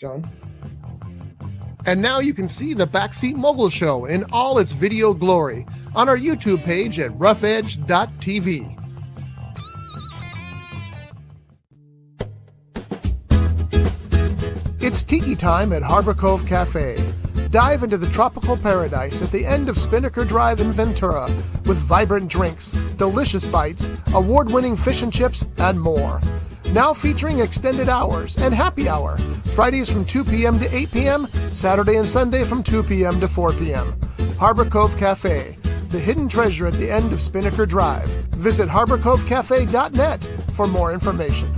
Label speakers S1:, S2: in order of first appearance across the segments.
S1: John. And now you can see the Backseat Mogul Show in all its video glory on our YouTube page at roughedge.tv. It's tiki time at Harbor Cove Cafe. Dive into the tropical paradise at the end of Spinnaker Drive in Ventura with vibrant drinks, delicious bites, award-winning fish and chips, and more. Now featuring extended hours and happy hour, Fridays from 2 p.m. to 8 p.m., Saturday and Sunday from 2 p.m. to 4 p.m. Harbor Cove Cafe, the hidden treasure at the end of Spinnaker Drive. Visit harborcovecafe.net for more information.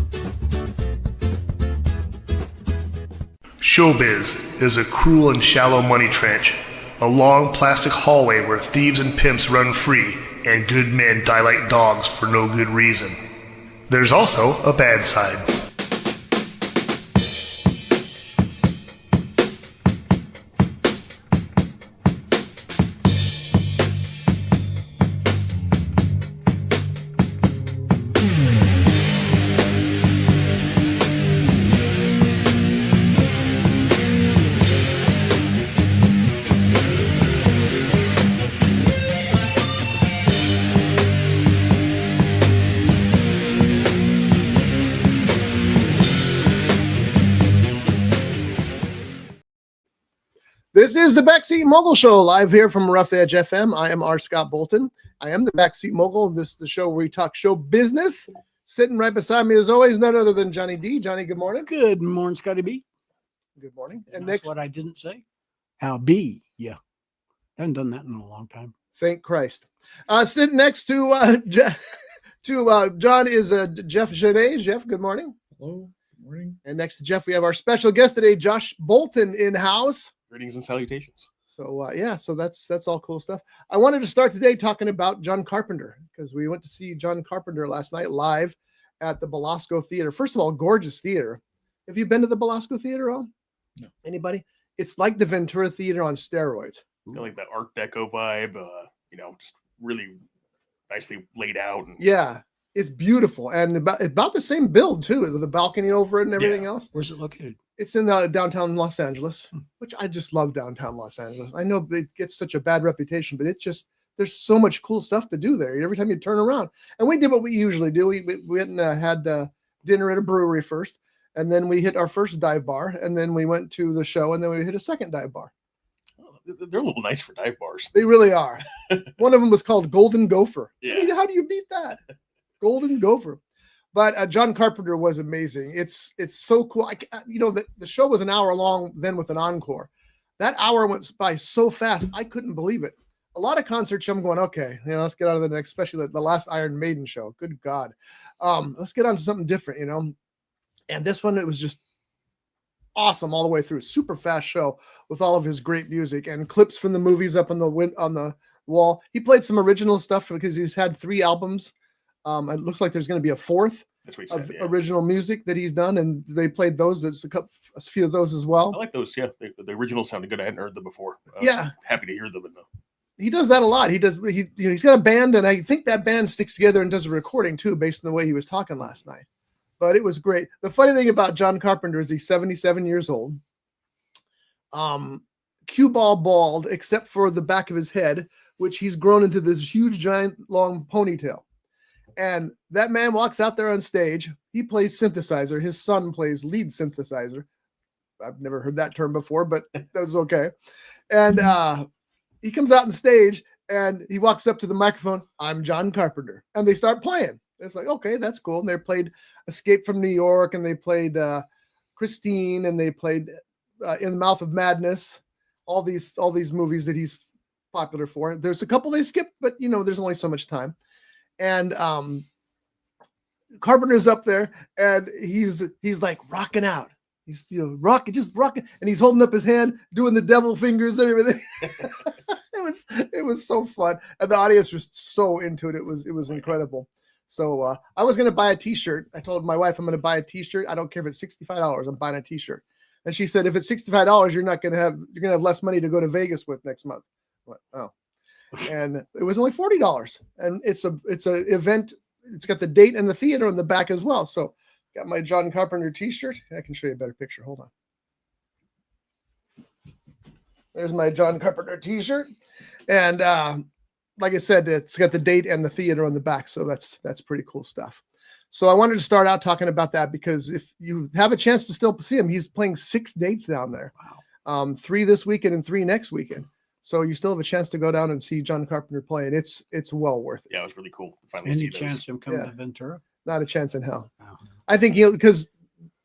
S2: Showbiz is a cruel and shallow money trench, a long plastic hallway where thieves and pimps run free and good men die like dogs for no good reason. There's also a bad side.
S1: This is the Backseat Mogul Show, live here from Rough Edge FM. I am R. Scott Bolton. I am the Backseat Mogul. This is the show where we talk show business. Sitting right beside me, as always, none other than Johnny D. Johnny, good morning.
S3: Good morning, Scotty B.
S1: Good morning.
S3: And next, what I didn't say. How be? Yeah, haven't done that in a long time.
S1: Thank Christ. Sitting next to John is Jeff Genet. Jeff, good morning.
S4: Hello. Good morning.
S1: And next to Jeff, we have our special guest today, Josh Bolton, in house.
S4: Greetings and salutations.
S1: So so that's all cool stuff. I wanted to start today talking about John Carpenter because we went to see John Carpenter last night live at the Belasco Theater. First of all, gorgeous theater. Have you been to the Belasco Theater, all?
S4: No.
S1: Anybody? It's like the Ventura Theater on steroids.
S4: Like that Art Deco vibe, just really nicely laid out. And
S1: yeah, it's beautiful and about the same build too, with the balcony over it and everything else.
S3: Where's it located?
S1: It's in downtown Los Angeles, which I just love downtown Los Angeles. I know it gets such a bad reputation, but there's so much cool stuff to do there every time you turn around. And we did what we usually do. We went and had dinner at a brewery first, and then we hit our first dive bar, and then we went to the show, and then we hit a second dive bar.
S4: They're a little nice for dive bars.
S1: They really are. One of them was called Golden Gopher.
S4: Yeah.
S1: I mean, how do you beat that? Golden Gopher. But John Carpenter was amazing. It's so cool. The show was an hour long then with an encore. That hour went by so fast. I couldn't believe it. A lot of concerts, I'm going, okay, let's get on to the next, especially the last Iron Maiden show. Good God. Let's get on to something different, And this one, it was just awesome all the way through. Super fast show with all of his great music and clips from the movies up on the wall. He played some original stuff because he's had 3 albums. It looks like there's going to be a 4th of original music that he's done, and they played those. There's a few of those as well.
S4: I like those. Yeah, the originals sounded good. I hadn't heard them before. Happy to hear them.
S1: He does that a lot. He's got a band, and I think that band sticks together and does a recording too, based on the way he was talking last night. But it was great. The funny thing about John Carpenter is he's 77 years old. Cue ball bald, except for the back of his head, which he's grown into this huge, giant, long ponytail. And that man walks out there on stage. He plays synthesizer. His son plays lead synthesizer. I've never heard that term before, but that was okay. And he comes out on stage and he walks up to the microphone. I'm John Carpenter. And they start playing. It's like, okay, that's cool. And they played Escape from New York, and they played Christine, and they played In the Mouth of Madness. All these movies that he's popular for. There's a couple they skipped, but there's only so much time. And Carpenter's up there, and he's like rocking out. He's just rocking, and he's holding up his hand, doing the devil fingers and everything. It was so fun, and the audience was so into it. It was incredible. So I was going to buy a T-shirt. I told my wife I'm going to buy a T-shirt. I don't care if it's $65. I'm buying a T-shirt. And she said, if it's $65, you're going to have less money to go to Vegas with next month. What? Oh. And it was only $40, and it's a event. It's got the date and the theater on the back as well. So got my John Carpenter T-shirt. I can show you a better picture. Hold on. There's my John Carpenter T-shirt, and like I said, it's got the date and the theater on the back, so that's pretty cool stuff. So I wanted to start out talking about that because if you have a chance to still see him, he's playing 6 dates down there.
S3: Wow.
S1: 3 this weekend and 3 next weekend. So you still have a chance to go down and see John Carpenter play, and it's well worth it.
S4: Yeah, it was really cool to finally
S3: Any
S4: see those.
S3: chance him coming
S1: Yeah.
S3: to Ventura?
S1: Not a chance in hell.
S3: Wow.
S1: I think he'll, because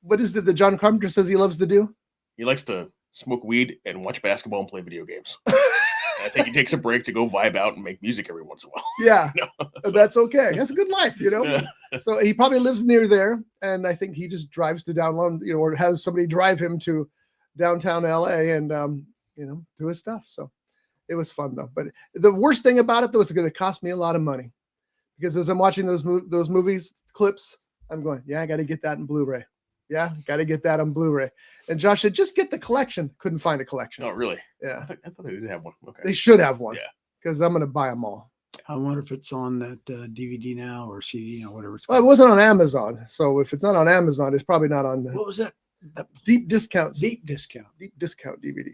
S1: what is it that John Carpenter says he loves to do?
S4: He likes to smoke weed and watch basketball and play video games. I think he takes a break to go vibe out and make music every once in a while.
S1: Yeah,
S4: You know? So,
S1: that's okay. That's a good life, you know.
S4: yeah.
S1: So he probably lives near there, and I think he just drives to downtown, or has somebody drive him to downtown LA and do his stuff. So it was fun though. But the worst thing about it though is it's going to cost me a lot of money, because as I'm watching those movies clips, I'm going, yeah, I got to get that in Blu-ray. Yeah, got to get that on Blu-ray. And Josh said, just get the collection. Couldn't find a collection.
S4: Oh, really?
S1: Yeah,
S4: I thought they did have one. Okay.
S1: they should have one.
S4: Yeah.
S1: Because I'm going to buy them all.
S3: I wonder if it's on that DVD now or CD, whatever it's
S1: Well, it
S3: called.
S1: wasn't on Amazon. So if it's not on Amazon, it's probably not on the
S3: What was that?
S1: deep discounts.
S3: Deep discount.
S1: Deep discount DVD.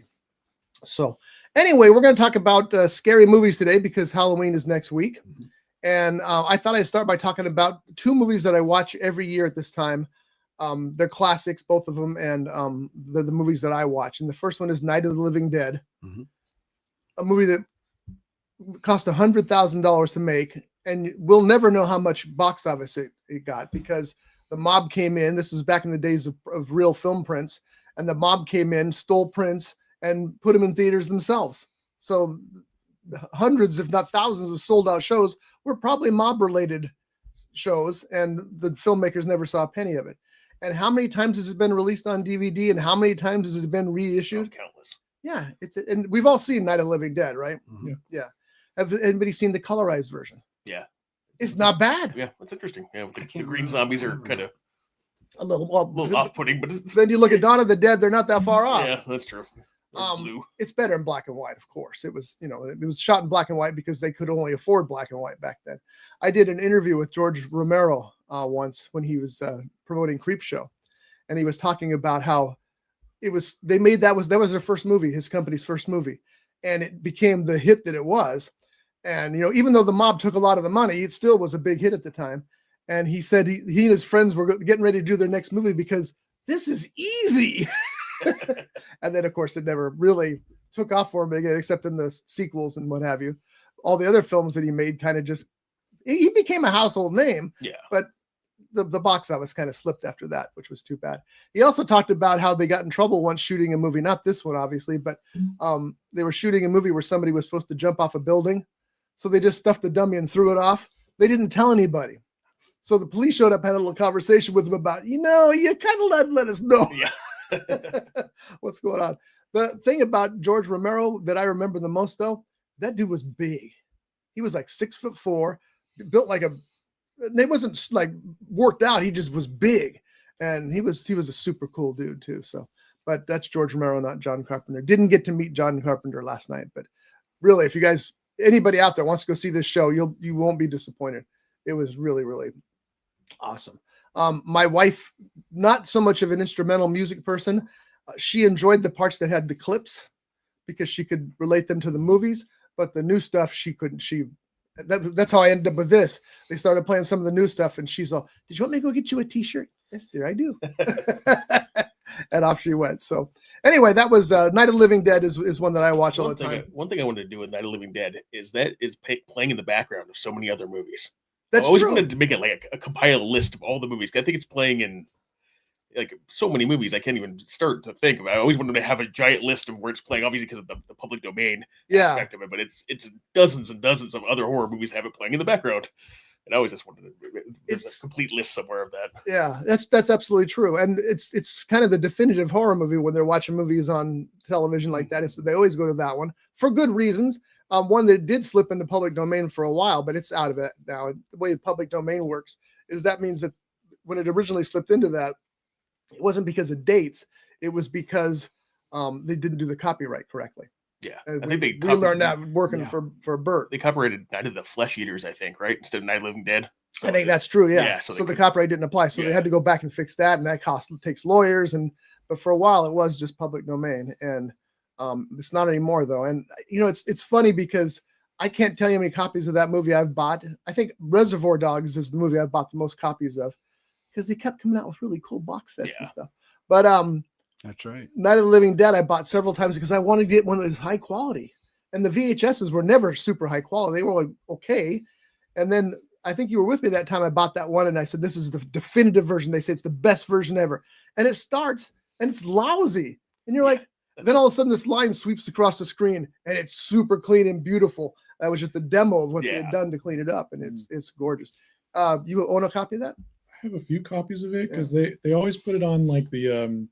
S1: So anyway, we're going to talk about scary movies today because Halloween is next week.
S3: Mhm.
S1: And I thought I'd start by talking about 2 movies that I watch every year at this time. They're classics, both of them, and they're the movies that I watch. And the first one is Night of the Living Dead,
S3: Mhm.
S1: a movie that cost $100,000 to make, and we'll never know how much box office it got because the mob came in. This is back in the days of real film prints, and the mob came in, stole prints, and put them in theaters themselves. So hundreds, if not thousands, of sold out shows were probably mob related shows, and the filmmakers never saw a penny of it. And how many times has it been released on DVD, and how many times has it been
S4: Oh,
S1: reissued?
S4: countless.
S1: Yeah, and we've all seen Night of the Living Dead, right?
S3: Mhm.
S1: Yeah. Have anybody seen the colorized version?
S4: Yeah.
S1: It's not bad.
S4: Yeah, that's interesting. Yeah, the
S3: can't
S4: green
S3: remember.
S4: zombies
S3: I
S4: are
S3: remember
S4: kind of
S1: A little,
S4: a little off-putting, but it's,
S1: then you look at Dawn of the Dead, they're not that far off.
S4: yeah, that's true. They're blue.
S1: It's better in black and white, of course. It was, it was shot in black and white because they could only afford black and white back then. I did an interview with George Romero once when he was promoting Creepshow, and he was talking about how that was their first movie, his company's first movie, and it became the hit that it was. And even though the mob took a lot of the money, it still was a big hit at the time. And he said he and his friends were getting ready to do their next movie because this is easy. And then, of course, it never really took off for him again, except in the sequels and what have you. All the other films that he made kind of he became a household name.
S4: Yeah.
S1: But the box office kind of slipped after that, which was too bad. He also talked about how they got in trouble once shooting a movie, not this one, obviously, but they were shooting a movie where somebody was supposed to jump off a building. So they just stuffed the dummy and threw it off. They didn't tell anybody. So the police showed up, had a little conversation with them about, you kind of let us know.
S4: Yeah.
S1: What's going on. The thing about George Romero that I remember the most, though, that dude was big. He was like 6'4", built like they wasn't like worked out. He just was big, and he was a super cool dude too. So, but that's George Romero, not John Carpenter. Didn't get to meet John Carpenter last night, but really, if you guys, anybody out there wants to go see this show, you won't be disappointed. It was really, really awesome. My wife, not so much of an instrumental music person. She enjoyed the parts that had the clips because she could relate them to the movies, but the new stuff she couldn't. That's how I ended up with this. They started playing some of the new stuff, and she's all, "Did you want me to go get you a T-shirt?" "Yes, dear, I do." And off she went. So anyway, that was Night of the Living Dead is one that I watch all the time.
S4: One thing I wanted to do with Night of the Living Dead is playing in the background of so many other movies.
S1: That's
S4: I always
S1: true.
S4: wanted to make it like a compiled list of all the movies. I think it's playing in like so many movies I can't even start to think of. I always wanted to have a giant list of where it's playing, obviously because of the public domain
S1: Yeah.
S4: aspect of it. But it's dozens and dozens of other horror movies have it playing in the background. And I always just wanted there's
S1: It's-
S4: a complete list somewhere of that.
S1: Yeah, that's absolutely true. And it's kind of the definitive horror movie when they're watching movies on television like that. They always go to that one for good reasons. One that did slip into public domain for a while, but it's out of it now. The way public domain works is that means that when it originally slipped into that, it wasn't because of dates. It was because they didn't do the copyright correctly.
S4: Yeah.
S1: And
S4: I think
S1: we learned that working
S3: Yeah.
S1: for Bert.
S4: they copyrighted Night of the Flesh Eaters, I think, right? Instead of Night of the Living Dead. So
S1: I think that's true. Yeah.
S4: yeah,
S1: so
S4: so they
S1: the
S4: could-
S1: copyright didn't apply. So they
S4: Yeah.
S1: had to go back and fix that. And that takes lawyers. But for a while it was just public domain. And It's not anymore though. And it's funny because I can't tell you how many copies of that movie I've bought. I think Reservoir Dogs is the movie I've bought the most copies of because they kept coming out with really cool box sets and stuff. But
S3: that's right.
S1: Night of the Living Dead I bought several times because I wanted to get one that was high quality. And the VHSs were never super high quality. They were like, okay. And then I think you were with me that time. I bought that one and I said, this is the definitive version. They say it's the best version ever. And it starts and it's lousy. And you're like, then all of a sudden this line sweeps across the screen and it's super clean and beautiful. That was just a demo of what they had done to clean it up. And it's gorgeous. You own a copy of that?
S5: I have a few copies of it because they always put it on like the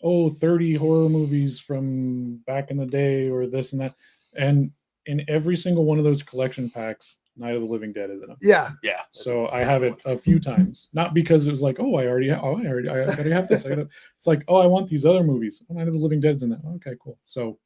S5: 30 horror movies from back in the day or this and that. And in every single one of those collection packs, Night of the Living Dead is in them.
S1: Yeah.
S4: Yeah.
S5: So I have it a few times, not because it was like, I already have this. It's like, I want these other movies. Night of the Living Dead's in that. Okay, cool. So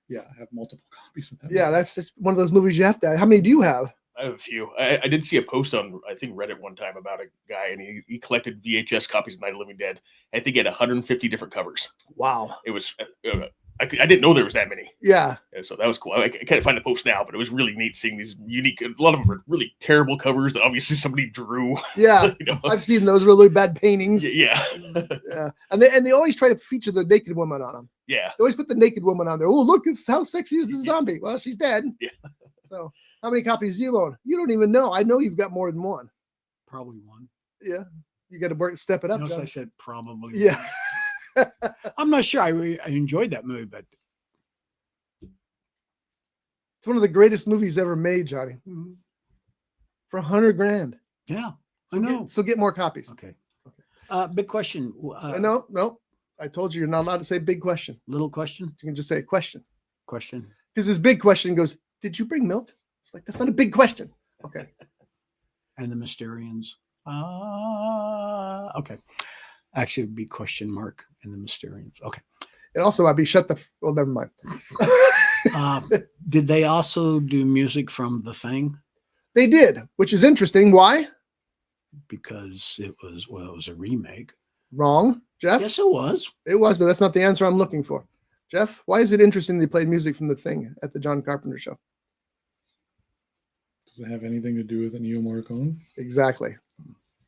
S5: yeah, I have multiple copies of that.
S1: Yeah, that's just one of those movies you have to have. How many do you have?
S4: I have a few. I did see a post on, I think, Reddit one time about a guy, and he collected VHS copies of Night of the Living Dead. I think he had 150 different covers.
S1: Wow.
S4: It was, I didn't know there was that many.
S1: Yeah.
S4: So that was cool. I can't find the post now, but it was really neat seeing these unique, a lot of them are really terrible covers that obviously somebody drew.
S1: Yeah. I've seen those really bad paintings.
S4: Yeah.
S1: Yeah. And they always try to feature the naked woman on them.
S4: Yeah.
S1: They always put the naked woman on there. Oh, look, how sexy is the zombie? Well, she's dead.
S4: Yeah.
S1: So how many copies do you own? You don't even know. I know you've got more than one.
S3: Probably one.
S1: Yeah. You got to step it up.
S3: Notice I said probably.
S1: Yeah.
S3: I'm not sure. I enjoyed that movie, but
S1: it's one of the greatest movies ever made, Johnny. For $100,000.
S3: Yeah,
S1: So
S3: I know.
S1: So get more copies.
S3: Okay. Big question.
S1: No. I told you you're not allowed to say big question.
S3: Little question.
S1: You can just say question.
S3: Question.
S1: Because his big question goes, did you bring milk? It's like, that's not a big question. Okay.
S3: And the Mysterians. Okay. Actually, it would be question mark and the Mysterians. Okay.
S1: It also might be well, never mind.
S3: Did they also do music from The Thing?
S1: They did, which is interesting. Why?
S3: Because it was a remake.
S1: Wrong, Jeff?
S3: Yes, it was.
S1: It was, but that's not the answer I'm looking for. Jeff, why is it interesting they played music from The Thing at the John Carpenter show?
S5: Does it have anything to do with Ennio Morricone?
S1: Exactly.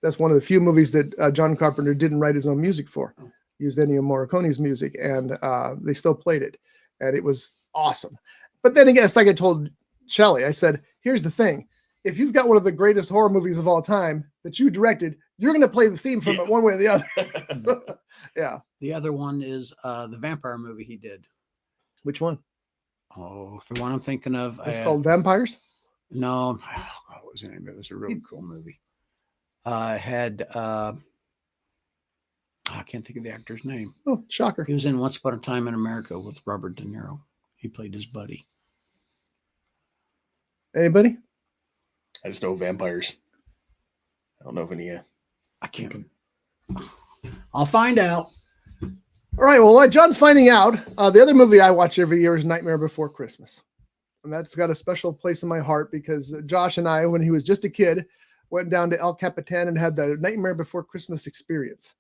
S1: That's one of the few movies that John Carpenter didn't write his own music for. He used Ennio Morricone's music, and they still played it, and it was awesome. But then again, it's like I told Shelley, I said, here's the thing. If you've got one of the greatest horror movies of all time that you directed, you're going to play the theme from it one way or the other. So, yeah.
S3: The other one is the vampire movie he did.
S1: Which one?
S3: Oh, the one I'm thinking of.
S1: It's called Vampires?
S3: No. What was the name? It was a really cool movie. Had I can't think of the actor's name.
S1: Oh, shocker.
S3: He was in Once Upon a Time in America with Robert De Niro. He played his buddy.
S1: Anybody?
S4: I just know vampires. I don't know if any.
S3: I can't. I'll find out.
S1: All right. Well, while John's finding out, the other movie I watch every year is Nightmare Before Christmas. And that's got a special place in my heart because Josh and I, when he was just a kid, went down to El Capitan and had the Nightmare Before Christmas experience.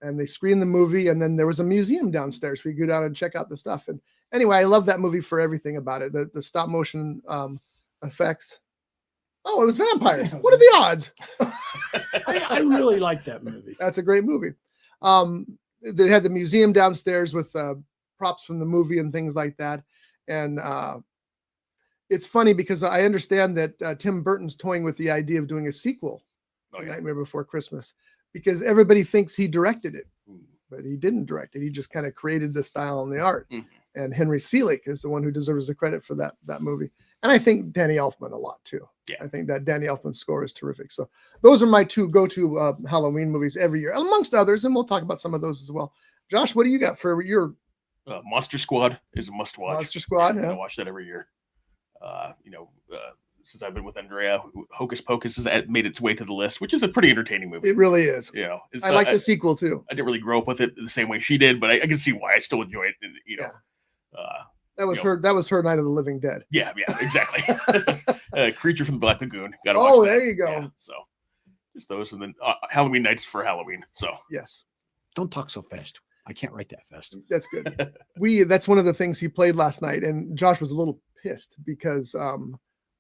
S1: And they screened the movie, and then there was a museum downstairs where you go down and check out the stuff. And anyway, I love that movie for everything about it. The stop motion effects. Oh, it was vampires. What are the odds?
S3: I really like that movie.
S1: That's a great movie. They had the museum downstairs with props from the movie and things like that. And it's funny because I understand that Tim Burton's toying with the idea of doing a sequel to Nightmare Before Christmas because everybody thinks he directed it, but he didn't direct it. He just kind of created the style and the art. And Henry Selick is the one who deserves the credit for that movie. And I think Danny Elfman a lot too.
S4: Yeah.
S1: I think that Danny Elfman score is terrific. So those are my two go-to Halloween movies every year, amongst others. And we'll talk about some of those as well. Josh, what do you got for your
S4: Monster Squad is a must watch.
S1: Monster Squad? Yeah.
S4: I watch that every year. Since I've been with Andrea, Hocus Pocus has made its way to the list, which is a pretty entertaining movie.
S1: It really is. I like the sequel too.
S4: I didn't really grow up with it the same way she did, but I can see why I still enjoy it.
S1: That was her. That was her Night of the Living Dead.
S4: Yeah, exactly. Creature from the Black Lagoon. Gotta
S1: watch
S4: that.
S1: There you go.
S4: Yeah, so just those, and then Halloween Nights for Halloween. So
S1: yes.
S3: Don't talk so fast. I can't write that fast.
S1: That's good. That's one of the things he played last night, and Josh was a little pissed because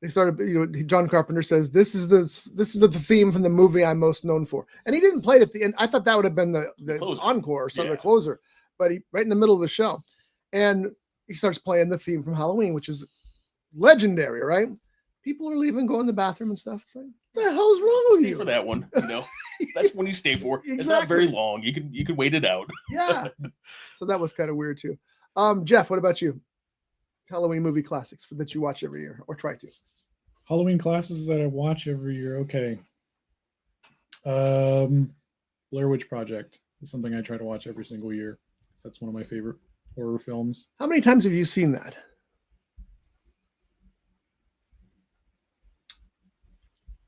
S1: they started. John Carpenter says this is the theme from the movie I'm most known for, and he didn't play it at the end. I thought that would have been the encore or something, the closer, but he right in the middle of the show, and he starts playing the theme from Halloween, which is legendary, right? People are leaving, going to the bathroom and stuff. It's like, what the hell's wrong with
S4: Stay
S1: you?
S4: for that one, That's when you stay for.
S1: Exactly.
S4: It's not very long. You can wait it out.
S1: Yeah. So that was kind of weird too. Jeff, what about you? Halloween movie classics that you watch every year or try to?
S5: Halloween classes that I watch every year. Okay. Blair Witch Project is something I try to watch every single year. That's one of my favorite horror films.
S1: How many times have you seen that?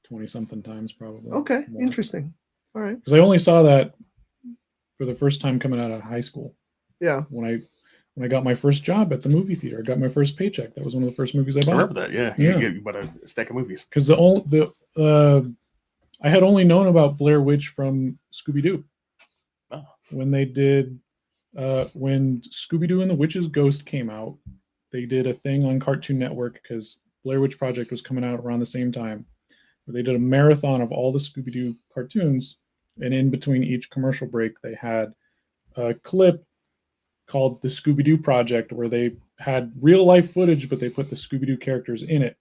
S5: 20-something times probably.
S1: Okay,
S5: more.
S1: interesting. All right.
S5: Because I only saw that for the first time coming out of high school.
S1: Yeah.
S5: When I got my first job at the movie theater, I got my first paycheck. That was one of the first movies I bought.
S4: I remember that. Yeah. You bought a stack of movies.
S5: Because I had only known about Blair Witch from Scooby-Doo.
S4: Oh.
S5: When they did, when Scooby-Doo and the Witch's Ghost came out, they did a thing on Cartoon Network because Blair Witch Project was coming out around the same time. Where they did a marathon of all the Scooby-Doo cartoons, and in between each commercial break, they had a clip called the Scooby-Doo Project, where they had real-life footage, but they put the Scooby-Doo characters in it,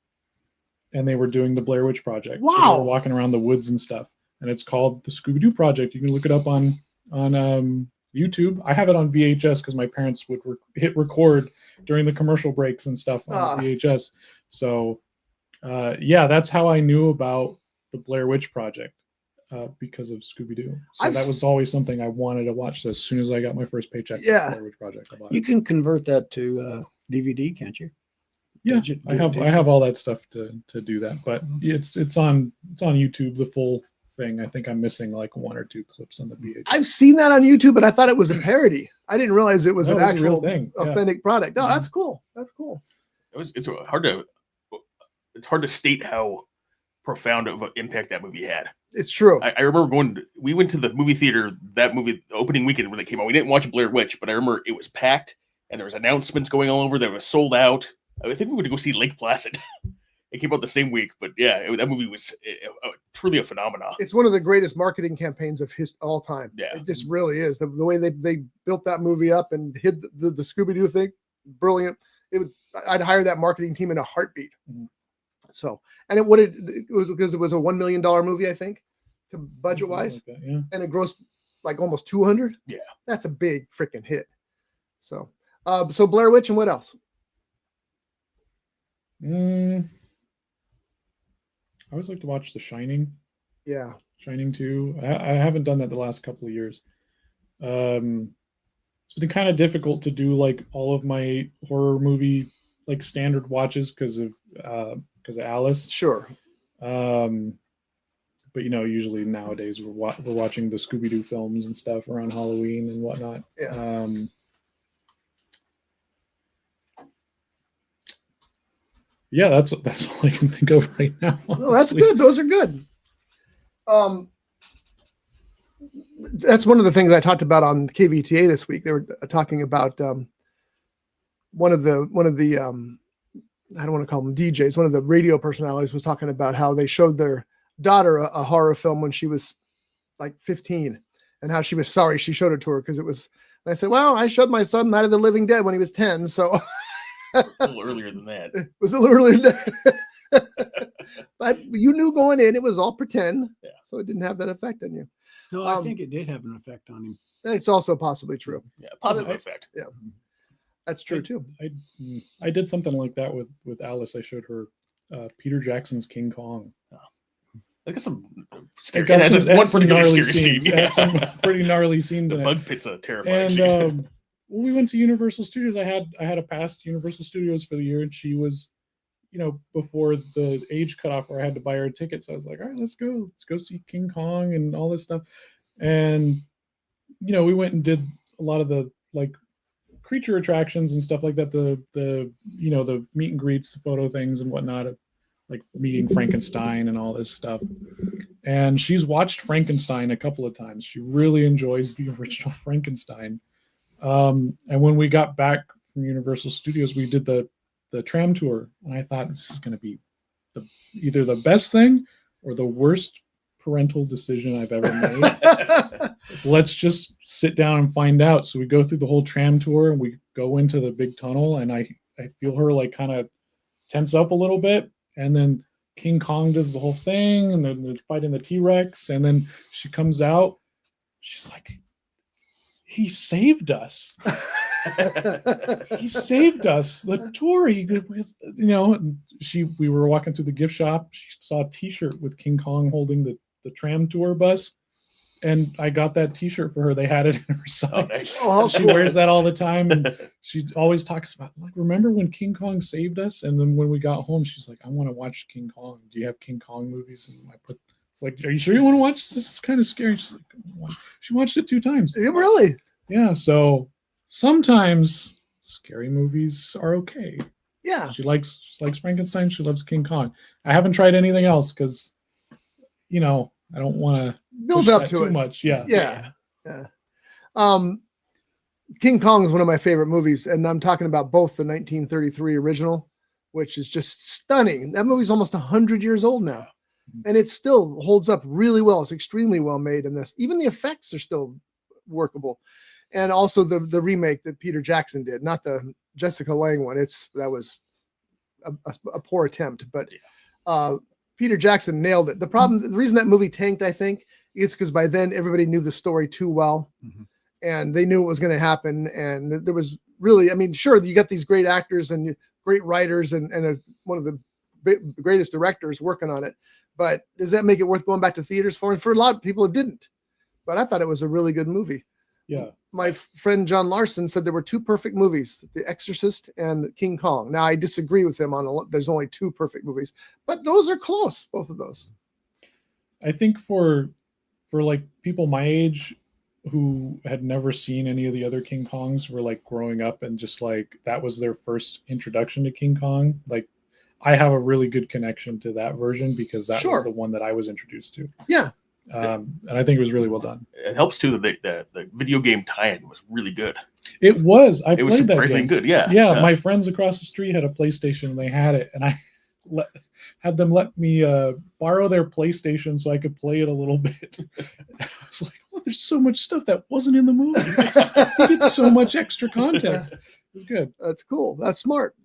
S5: and they were doing the Blair Witch Project.
S1: Wow!
S5: So they were walking around the woods and stuff, and it's called the Scooby-Doo Project. You can look it up on YouTube. I have it on VHS because my parents would hit record during the commercial breaks and stuff on VHS. So. That's how I knew about the Blair Witch Project because of Scooby-Doo. So that was always something I wanted to watch as soon as I got my first paycheck.
S1: Yeah.
S5: Blair Witch Project.
S3: You can convert that to DVD, can't you?
S5: Yeah, I have all that stuff to do that, but it's on YouTube, the full thing. I think I'm missing like one or two clips on the VHS.
S1: I've seen that on YouTube, but I thought it was a parody. I didn't realize it was an actual
S5: real thing.
S1: authentic product. Oh, that's cool. That's cool.
S4: It's hard to state how profound of an impact that movie had.
S1: It's true.
S4: I remember we went to the movie theater, that movie, the opening weekend when it came out. We didn't watch Blair Witch, but I remember it was packed and there was announcements going all over that was sold out. I think we went to go see Lake Placid. It came out the same week, but that movie was truly a phenomenon.
S1: It's one of the greatest marketing campaigns of all time.
S4: Yeah.
S1: It just really is. The way they built that movie up and hid the Scooby-Doo thing, brilliant. I'd hire that marketing team in a heartbeat. Mm-hmm. So, and it was because it was a $1 million movie, I think, budget wise,
S5: like
S1: and it grossed like almost 200.
S4: Yeah,
S1: that's a big freaking hit. So, so Blair Witch, and what else?
S5: I always like to watch The Shining.
S1: Yeah,
S5: Shining 2. I haven't done that the last couple of years. It's been kind of difficult to do like all of my horror movie like standard watches because of Alice.
S1: Sure.
S5: But usually nowadays we're watching the Scooby-Doo films and stuff around Halloween and whatnot.
S1: Yeah.
S5: That's all I can think of right now.
S1: No, that's good. Those are good. That's one of the things I talked about on KVTA this week. They were talking about one of the I don't want to call them DJs. One of the radio personalities was talking about how they showed their daughter a horror film when she was like 15, and how she was sorry she showed it to her because it was. And I said, well, I showed my son Night of the Living Dead when he was 10, so
S4: a little earlier than that.
S1: It was a little earlier than that. But you knew going in it was all pretend, so it didn't have that effect on you.
S3: No, I think it did have an effect on him.
S1: It's also possibly true.
S4: Yeah, positive effect.
S1: Yeah. That's true too.
S5: I did something like that with Alice. I showed her Peter Jackson's King Kong.
S4: I got some scary. It has one pretty gnarly scene.
S5: Yeah. Some pretty gnarly scenes.
S4: The
S5: in
S4: bug
S5: it.
S4: pit's a terrifying scene.
S5: And we went to Universal Studios. I had a pass to Universal Studios for the year, and she was, before the age cutoff where I had to buy her a ticket. So I was like, all right, let's go see King Kong and all this stuff. And we went and did a lot of the like creature attractions and stuff like that, the meet and greets, the photo things and whatnot, of like meeting Frankenstein and all this stuff. And she's watched Frankenstein a couple of times. She really enjoys the original Frankenstein. And when we got back from Universal Studios, we did the tram tour, and I thought this is going to be either the best thing or the worst parental decision I've ever made. Let's just sit down and find out. So we go through the whole tram tour, and we go into the big tunnel, and I feel her like kind of tense up a little bit, and then King Kong does the whole thing, and then they're fighting the T-Rex, and then she comes out. She's like, he saved us. He saved us. The tour. We were walking through the gift shop. She saw a T-shirt with King Kong holding the tram tour bus, and I got that T-shirt for her. They had it in her size.
S4: Oh, nice.
S1: Oh,
S5: She
S1: cool.
S5: wears that all the time, and she always talks about, like, remember when King Kong saved us? And then when we got home, she's like, I want to watch King Kong. Do you have King Kong movies? And it's like, are you sure you want to watch this? It's kind of scary. She's like, she watched it 2 times.
S1: Really?
S5: Yeah, so sometimes scary movies are okay.
S1: Yeah.
S5: She likes Frankenstein. She loves King Kong. I haven't tried anything else because, I don't want to
S1: Build up to
S5: too
S1: it
S5: much. Yeah.
S1: Yeah. King Kong is one of my favorite movies, and I'm talking about both the 1933 original, which is just stunning. That movie's almost 100 years old now, and it still holds up really well. It's extremely well made in this. Even the effects are still workable. And also the remake that Peter Jackson did, not the Jessica Lange one. That was a poor attempt, but Peter Jackson nailed it. The reason that movie tanked, I think, is because by then everybody knew the story too well, and they knew what was going to happen. And there was really, sure, you got these great actors and great writers and one of the greatest directors working on it, but does that make it worth going back to theaters for? And for a lot of people, it didn't. But I thought it was a really good movie.
S5: Yeah.
S1: My friend John Larson said there were 2 perfect movies, The Exorcist and King Kong. Now, I disagree with him on there's only 2 perfect movies, but those are close, both of those.
S5: I think for like people my age who had never seen any of the other King Kongs, were like growing up and just like that was their first introduction to King Kong. Like, I have a really good connection to that version because that was the one that I was introduced to.
S1: Yeah.
S5: And I think it was really well done.
S4: It helps too that the video game tie-in was really good.
S5: It was.
S4: It was
S5: played that
S4: surprisingly
S5: game.
S4: good. Yeah.
S5: Yeah. My friends across the street had a PlayStation and they had it, and I had them let me borrow their PlayStation so I could play it a little bit. I was like, oh, there's so much stuff that wasn't in the movie. You get so much extra content. It was good.
S1: That's cool. That's smart.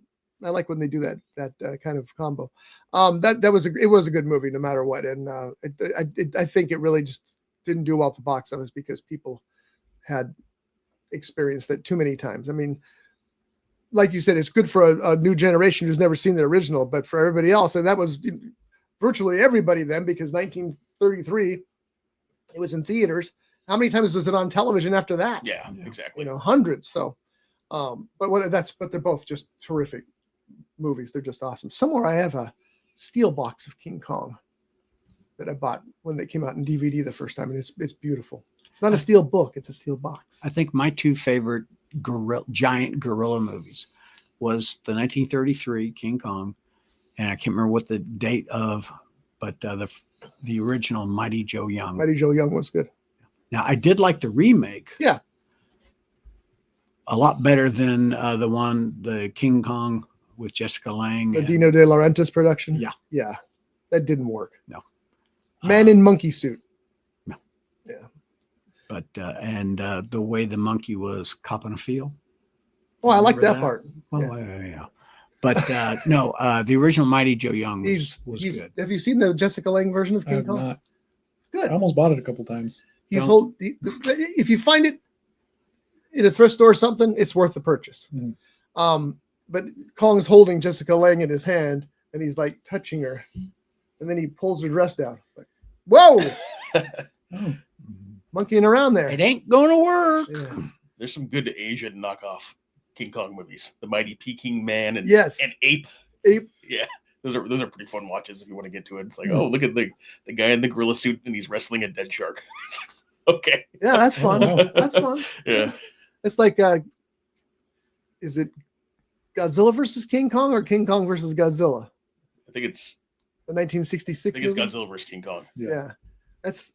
S1: I like when they do that kind of combo. It was a good movie no matter what, and I think it really just didn't do well at the box office because people had experienced it too many times. Like you said, it's good for a new generation who's never seen the original, but for everybody else, and that was virtually everybody then, because 1933 it was in theaters. How many times was it on television after that?
S4: Yeah, exactly.
S1: Hundreds. So, but they're both just terrific movies. They're just awesome. Somewhere I have a steel box of King Kong that I bought when they came out in DVD the first time, and it's beautiful. It's not a steel book; it's a steel box.
S3: I think my 2 favorite giant gorilla movies was the 1933 King Kong, and I can't remember what the date of, but the original Mighty Joe Young.
S1: Mighty Joe Young was good.
S3: Now, I did like the remake.
S1: Yeah.
S3: A lot better than the King Kong with Jessica Lange.
S1: The Dino De Laurentiis production.
S3: Yeah.
S1: Yeah. That didn't work.
S3: No.
S1: Man in monkey suit.
S3: No.
S1: Yeah.
S3: But, and the way the monkey was copping a feel.
S1: Oh, I like
S3: Remember
S1: that part.
S3: Well, yeah. But no, the original Mighty Joe Young was good.
S1: Have you seen the Jessica Lange version of
S5: I
S1: King
S5: have
S1: Kong?
S5: not.
S1: Good.
S5: I almost bought it a couple times.
S1: If you find it in a thrift store or something, it's worth the purchase. But Kong's holding Jessica Lange in his hand, and he's like touching her, and then he pulls her dress down. Like, whoa, monkeying around there.
S3: It ain't gonna work.
S1: Yeah.
S4: There's some good Asian knockoff King Kong movies. The Mighty Peking Man and Ape.
S1: Ape.
S4: Yeah. Those are pretty fun watches if you want to get to it. It's like, oh, look at the guy in the gorilla suit and he's wrestling a dead shark. Okay.
S1: Yeah, that's fun. That's fun.
S4: Yeah.
S1: It's like, is it Godzilla versus King Kong or King Kong versus Godzilla?
S4: I think it's
S1: the 1966
S4: I think
S1: movie?
S4: it's Godzilla versus King Kong.
S1: Yeah. That's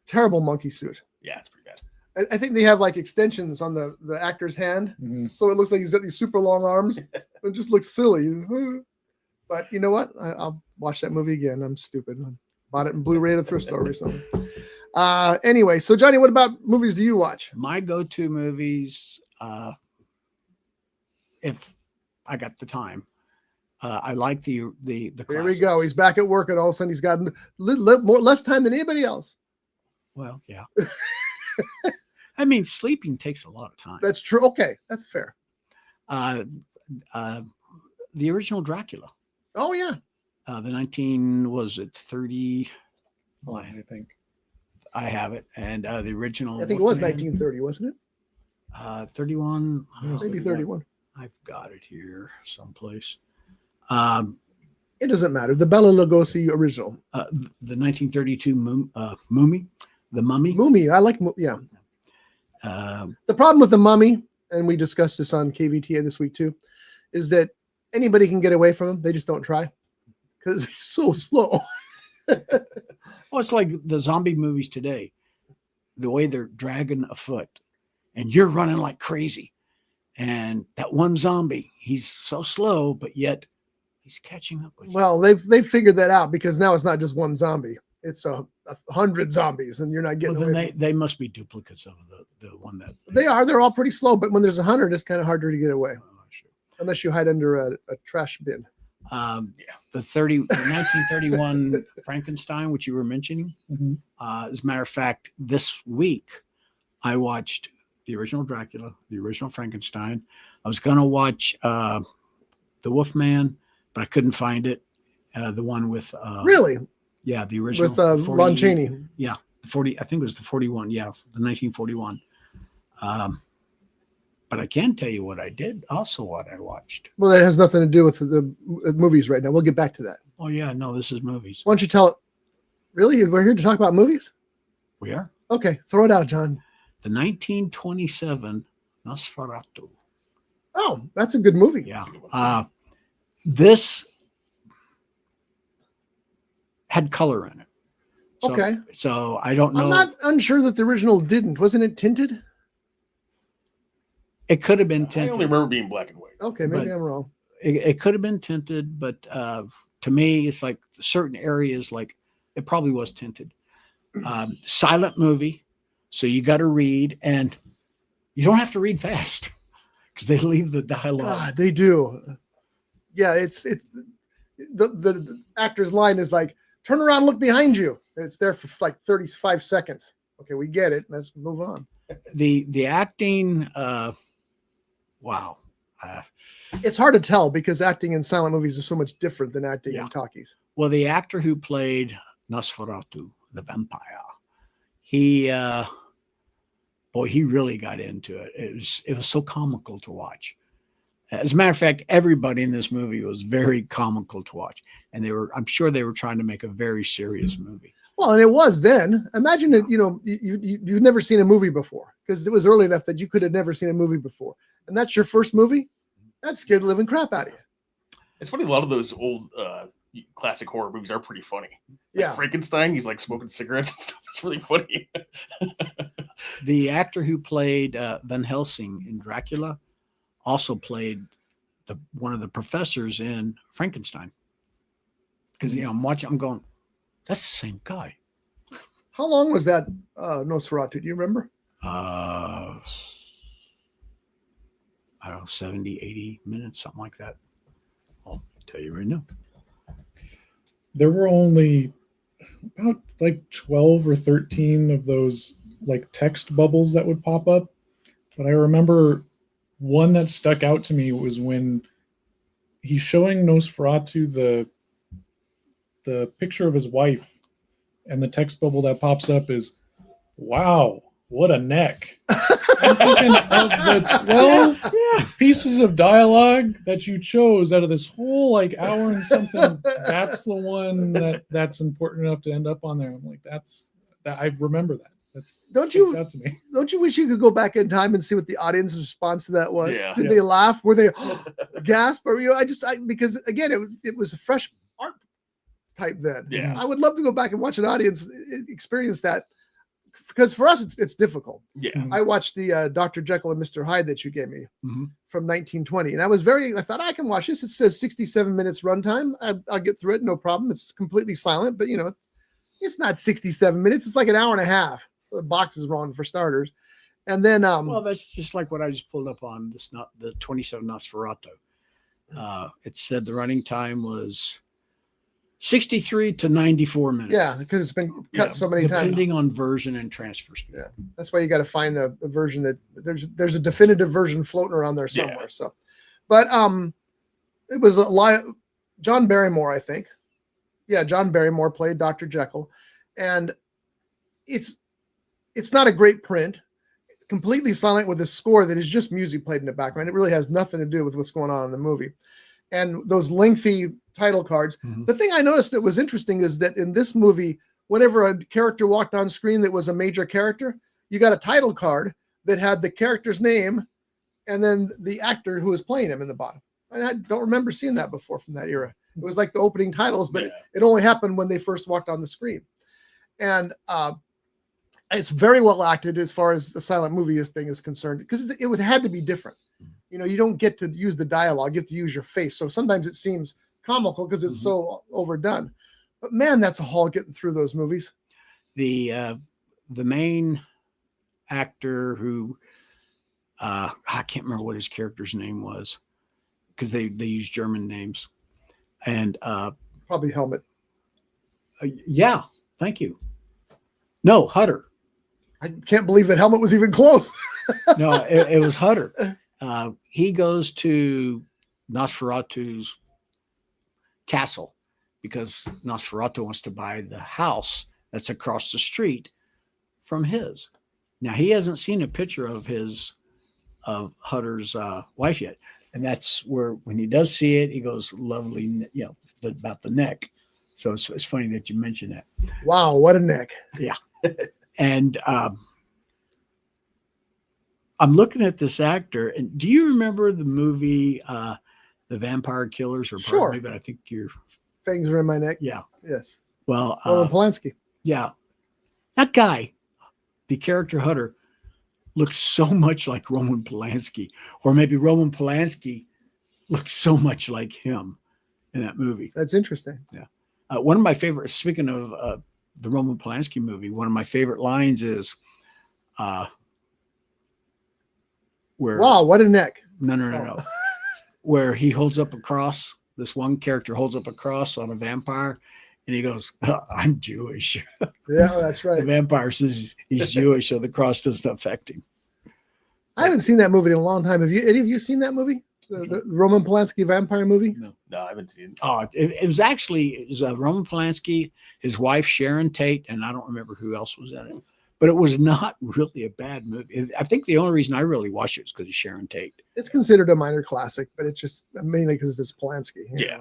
S1: terrible monkey suit.
S4: Yeah, it's pretty bad.
S1: I think they have like extensions on the actor's hand, so it looks like he's got these super long arms. It just looks silly. But you know what? I'll watch that movie again. I'm stupid. I bought it in Blu-ray at a thrift store recently. Anyway, so Johnny, what about movies do you watch?
S3: My go-to movies, if I got the time, I like the
S1: Here we
S3: classics.
S1: go. He's back at work, and all of a sudden he's got less time than anybody else.
S3: Well, yeah. I mean, sleeping takes a lot of time.
S1: That's true. Okay, that's fair.
S3: The original Dracula.
S1: Oh yeah.
S3: The 30?
S5: Oh, I think.
S3: I have it, and the original.
S1: I think it was
S3: Wolfman,
S1: 1930, wasn't it?
S3: 31.
S1: Maybe 31.
S3: I've got it here someplace.
S1: It doesn't matter. The Bela Lugosi original.
S3: The 1932 Mummy. The Mummy.
S1: Mummy. I like. Yeah. The problem with the Mummy, and we discussed this on KVTA this week too, is that anybody can get away from him. They just don't try because he's so slow.
S3: Well, it's like the zombie movies today, the way they're dragging a foot and you're running like crazy. And that one zombie, he's so slow, but yet he's catching up with you.
S1: Well, they've figured that out because now it's not just one zombie. It's 100 zombies and you're not getting
S3: Well,
S1: away.
S3: then they must be duplicates of the one that
S1: They're all pretty slow, but when there's 100, it's kind of harder to get away.
S3: Oh, sure.
S1: Unless you hide under a trash bin.
S3: The 1931 Frankenstein, which you were mentioning. As a matter of fact, this week I watched the original Dracula, the original Frankenstein. I was going to watch the Wolfman, but I couldn't find it. The one with
S1: Really?
S3: Yeah, the original
S1: With Lon Chaney.
S3: Yeah, the 40. I think it was the 41. Yeah, the 1941. But I can tell you what I did. Also, what I watched.
S1: Well, that has nothing to do with the movies right now. We'll get back to that.
S3: Oh yeah, no, this is movies.
S1: Why don't you tell it? Really? We're here to talk about movies?
S3: We are
S1: Okay, throw it out, John.
S3: the 1927 Nosferatu.
S1: Oh, that's a good movie.
S3: Yeah. This had color in it. So,
S1: Okay.
S3: So I don't know.
S1: I'm not unsure that the original didn't. Wasn't it tinted?
S3: It could have been
S4: I
S3: tinted.
S4: only remember being black and white.
S1: Okay, maybe
S3: But-
S1: I'm wrong.
S3: It could have been tinted, but to me, it's like certain areas, like it probably was tinted. Silent movie, so you got to read, and you don't have to read fast because they leave the dialogue.
S1: God, they do. Yeah, it's the actor's line is like, turn around, look behind you. And it's there for like 35 seconds. Okay, we get it. Let's move on.
S3: The acting, wow.
S1: It's hard to tell because acting in silent movies is so much different than acting
S3: Yeah.
S1: in talkies.
S3: Well, the actor who played Nosferatu, the vampire, he really got into it. It was so comical to watch. As a matter of fact, everybody in this movie was very comical to watch, and I'm sure they were trying to make a very serious movie.
S1: Well, and it was then. Imagine that, you've never seen a movie before because it was early enough that you could have never seen a movie before. And that's your first movie? That scared the living crap out of you.
S4: It's funny, a lot of those old classic horror movies are pretty funny. Like
S1: Yeah.
S4: Frankenstein, he's like smoking cigarettes and stuff. It's really funny.
S3: The actor who played Van Helsing in Dracula also played one of the professors in Frankenstein. Because I'm going, that's the same guy.
S1: How long was that Nosferatu? Do you remember?
S3: I don't know, 70, 80 minutes, something like that. I'll tell you right now.
S5: There were only about like 12 or 13 of those like text bubbles that would pop up. But I remember one that stuck out to me was when he's showing Nosferatu the picture of his wife, and the text bubble that pops up is, "Wow, what a neck." And of the 12 pieces of dialogue that you chose out of this whole like hour and something, that's the one that's important enough to end up on there. I'm like, I remember that. Sticks out to me.
S1: Don't you wish you could go back in time and see what the audience's response to that was?
S4: Yeah.
S1: Did they laugh? Were they gasp? Or because again, it was a fresh art type then.
S4: Yeah.
S1: I would love to go back and watch an audience experience that because for us it's difficult.
S4: Yeah.
S1: I watched the Dr. Jekyll and Mr. Hyde that you gave me
S3: Mhm.
S1: from 1920, and I thought I can watch this. It says 67 minutes runtime. I'll get through it, no problem. It's completely silent, but it's not 67 minutes. It's like an hour and a half. So the box is wrong for starters. And then
S3: Well, that's just like what I just pulled up on this, not the 27 Nosferatu. It said the running time was 63 to 94 minutes.
S1: yeah, because it's been cut so many times.
S3: Depending on version and transfer speed.
S1: Yeah, that's why you got to find the version that there's a definitive version floating around there somewhere.
S4: Yeah.
S1: So, but it was John Barrymore, I think. Yeah, John Barrymore played Dr. Jekyll, and it's not a great print. Completely silent with a score that is just music played in the background. It really has nothing to do with what's going on in the movie. And those lengthy title cards.
S3: Mhm.
S1: The thing I noticed that was interesting is that in this movie, whenever a character walked on screen that was a major character, you got a title card that had the character's name and then the actor who was playing him in the bottom. And I don't remember seeing that before from that era. It was like the opening titles, but
S4: Yeah.
S1: it only happened when they first walked on the screen. And it's very well acted as far as the silent movie thing is concerned, because it had to be different. You don't get to use the dialogue, you have to use your face. So sometimes it seems comical because it's so overdone. But man, that's a haul getting through those movies.
S3: The main actor who I can't remember what his character's name was, because they use German names. And
S1: Probably Helmet.
S3: yeah, thank you. No, Hutter.
S1: I can't believe that Helmet was even close.
S3: No, it was Hutter. He goes to Nosferatu's castle because Nosferatu wants to buy the house that's across the street from his. Now he hasn't seen a picture of Hutter's wife yet, and that's where when he does see it, he goes lovely, about the neck. So it's funny that you mentioned that.
S1: Wow, what a neck.
S3: Yeah. And I'm looking at this actor, and do you remember the movie The Vampire Killers? Or
S1: Sure.
S3: Me, but I think you're
S1: Fangs are in my neck.
S3: yeah.
S1: Yes.
S3: Well,
S1: Roman Polanski.
S3: yeah, that guy, the character Hutter, looks so much like Roman Polanski, or maybe Roman Polanski looks so much like him in that movie.
S1: That's interesting.
S3: One of my favorite, speaking of the Roman Polanski movie, one of my favorite lines is where
S1: Wow, what a neck.
S3: no. Where he holds up a cross. This one character holds up a cross on a vampire, and he goes, "I'm Jewish."
S1: Yeah, that's
S3: The
S1: right.
S3: vampire says he's Jewish, so the cross doesn't affect him.
S1: I haven't seen that movie in a long time. Have you? Any of you seen that movie? The Roman Polanski vampire movie?
S3: No.
S4: No, I haven't seen it.
S3: Oh, it was Roman Polanski, his wife Sharon Tate, and I don't remember who else was in it. But it was not really a bad movie. I think the only reason I really watched it was because of Sharon Tate.
S1: It's considered a minor classic, but it's just mainly because it's Polanski.
S4: Yeah.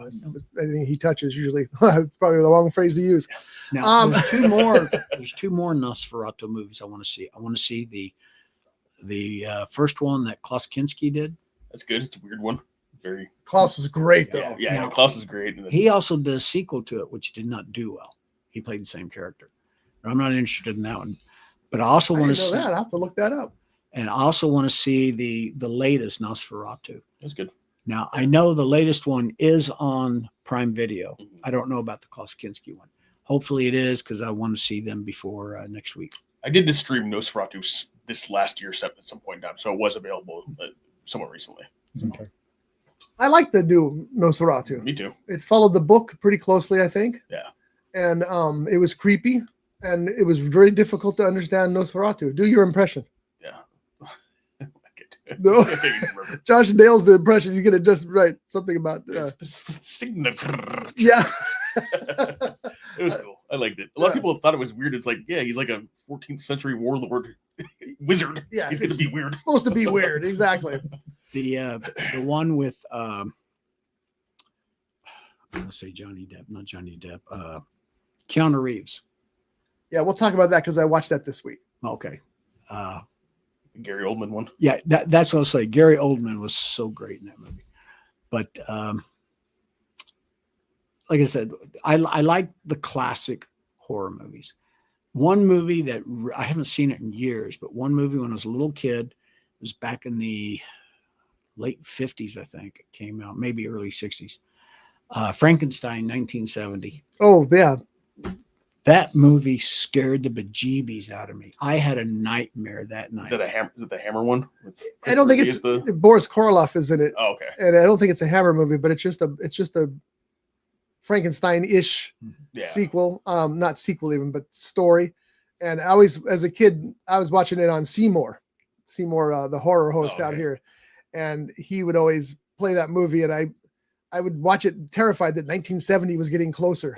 S1: Anything he touches, usually probably the wrong phrase to use.
S3: Now there's two more. There's two more Nosferatu movies I want to see. I want to see the first one that Klaus Kinski did.
S4: That's good. It's a weird one. Very.
S1: Klaus was great though.
S4: Yeah.
S3: Now-
S4: Klaus is great. And then-
S3: He also did a sequel to it, which did not do well. He played the same character. But I'm not interested in that one. But I also
S1: I
S3: want
S1: didn't
S3: to
S1: know
S3: see,
S1: that. I'll have to look that up.
S3: and I also want to see the latest Nosferatu.
S4: That's good.
S3: Now I know the latest one is on Prime Video.
S4: Mhm.
S3: I don't know about the Klaus Kinski one. Hopefully it is, because I want to see them before next week.
S4: I did just stream Nosferatu this last year at some point in time, so it was available somewhat recently.
S3: Okay.
S1: I like the new Nosferatu.
S4: Me too.
S1: It followed the book pretty closely, I think.
S4: Yeah.
S1: And it was creepy, and it was very difficult to understand Nosferatu. Do your impression.
S4: Yeah. I get to it.
S1: No.
S4: I can't even remember.
S1: Josh nails the impression. You get it just right. Something about
S4: Signature.
S1: yeah.
S4: It was cool. I liked it. A lot of
S1: Yeah.
S4: people thought it was weird. It's like, yeah, he's like a 14th century warlord wizard.
S1: Yeah,
S4: He's going to
S1: it's
S4: be weird.
S1: supposed to be weird. Exactly.
S3: The one with I'm gonna say Johnny Depp, not Johnny Depp. Keanu Reeves.
S1: Yeah, we'll talk about that because I watched that this week.
S3: Okay.
S4: Gary Oldman one.
S3: Yeah, that's what I'll say. Gary Oldman was so great in that movie. But like I said, I like the classic horror movies. one movie that I haven't seen it in years, but one movie when I was a little kid, it was back in the late 50s, I think it came out, maybe early 60s. Frankenstein, 1970.
S1: Oh yeah,
S3: That movie scared the bejeebies out of me. I had a nightmare that night.
S4: Is it a hammer? Is it the Hammer one?
S1: I don't think it's Boris Karloff is in it,
S4: Oh, okay.
S1: and I don't think it's a Hammer movie, but it's just a Frankenstein-ish
S4: Yeah.
S1: sequel, not sequel even, but story. And I always, as a kid, I was watching it on Seymour, the horror host out
S4: okay.
S1: here, and he would always play that movie, and I would watch it terrified that 1970 was getting closer.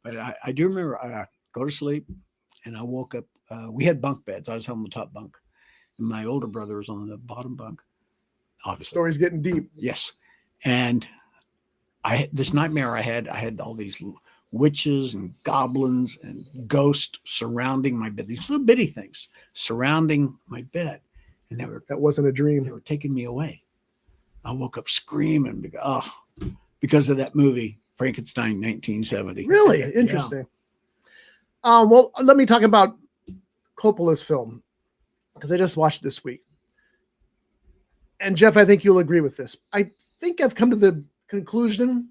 S3: But I do remember I go to sleep and I woke up. We had bunk beds. I was on the top bunk, and my older brother was on the bottom bunk.
S1: The
S3: Obviously.
S1: story's getting deep.
S3: Yes. And this nightmare I had all these witches and goblins and ghosts surrounding my bed, these little bitty things surrounding my bed. And
S1: That wasn't a
S3: they
S1: dream.
S3: were taking me away. I woke up screaming because of that movie, Frankenstein, 1970.
S1: Really
S3: Yeah.
S1: interesting. Well, let me talk about Coppola's film because I just watched it this week. And Jeff, I think you'll agree with this. I think I've come to the conclusion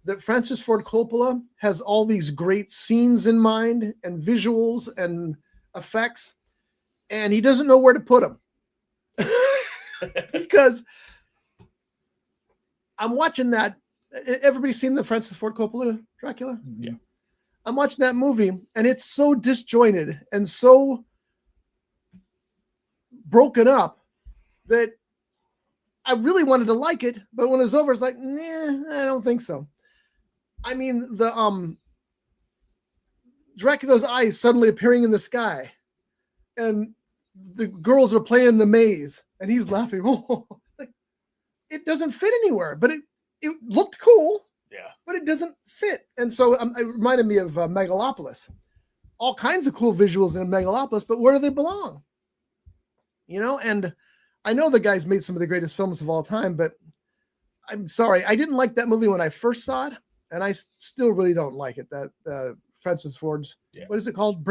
S1: that Francis Ford Coppola has all these great scenes in mind and visuals and effects, and he doesn't know where to put them. Because I'm watching that. Everybody's seen the Francis Ford Coppola Dracula?
S5: Yeah.
S1: I'm watching that movie, and it's so disjointed and so broken up that I really wanted to like it, but when it was over, it's like, nah, I don't think so. I mean, the Dracula's eyes suddenly appearing in the sky, and the girls are playing the maze, and he's laughing. Like, it doesn't fit anywhere, but it looked cool.
S4: Yeah.
S1: But it doesn't fit. And so it reminded me of Megalopolis. All kinds of cool visuals in Megalopolis, but where do they belong? You know, and I know the guy's made some of the greatest films of all time, but I'm sorry. I didn't like that movie when I first saw it, and I still really don't like it. That Francis Ford's, what is it called?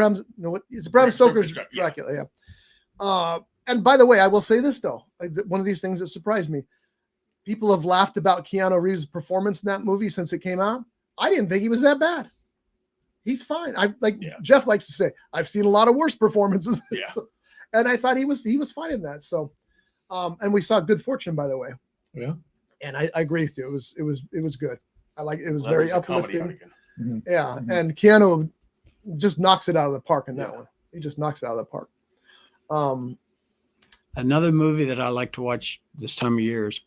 S1: It's Bram Stoker's Dracula. Yeah. And by the way, I will say this, though. One of these things that surprised me. People have laughed about Keanu Reeves' performance in that movie since it came out. I didn't think he was that bad. He's fine. Jeff likes to say, I've seen a lot of worse performances.
S4: Yeah.
S1: And I thought he was fine in that. So, and we saw Good Fortune, by the way.
S5: Yeah.
S1: And I agree with you. It was good. I like it. Was very uplifting.
S5: Mm-hmm.
S1: Yeah.
S5: Mm-hmm.
S1: And Keanu just knocks it out of the park in that one. He just knocks it out of the park.
S3: Another movie that I like to watch this time of year is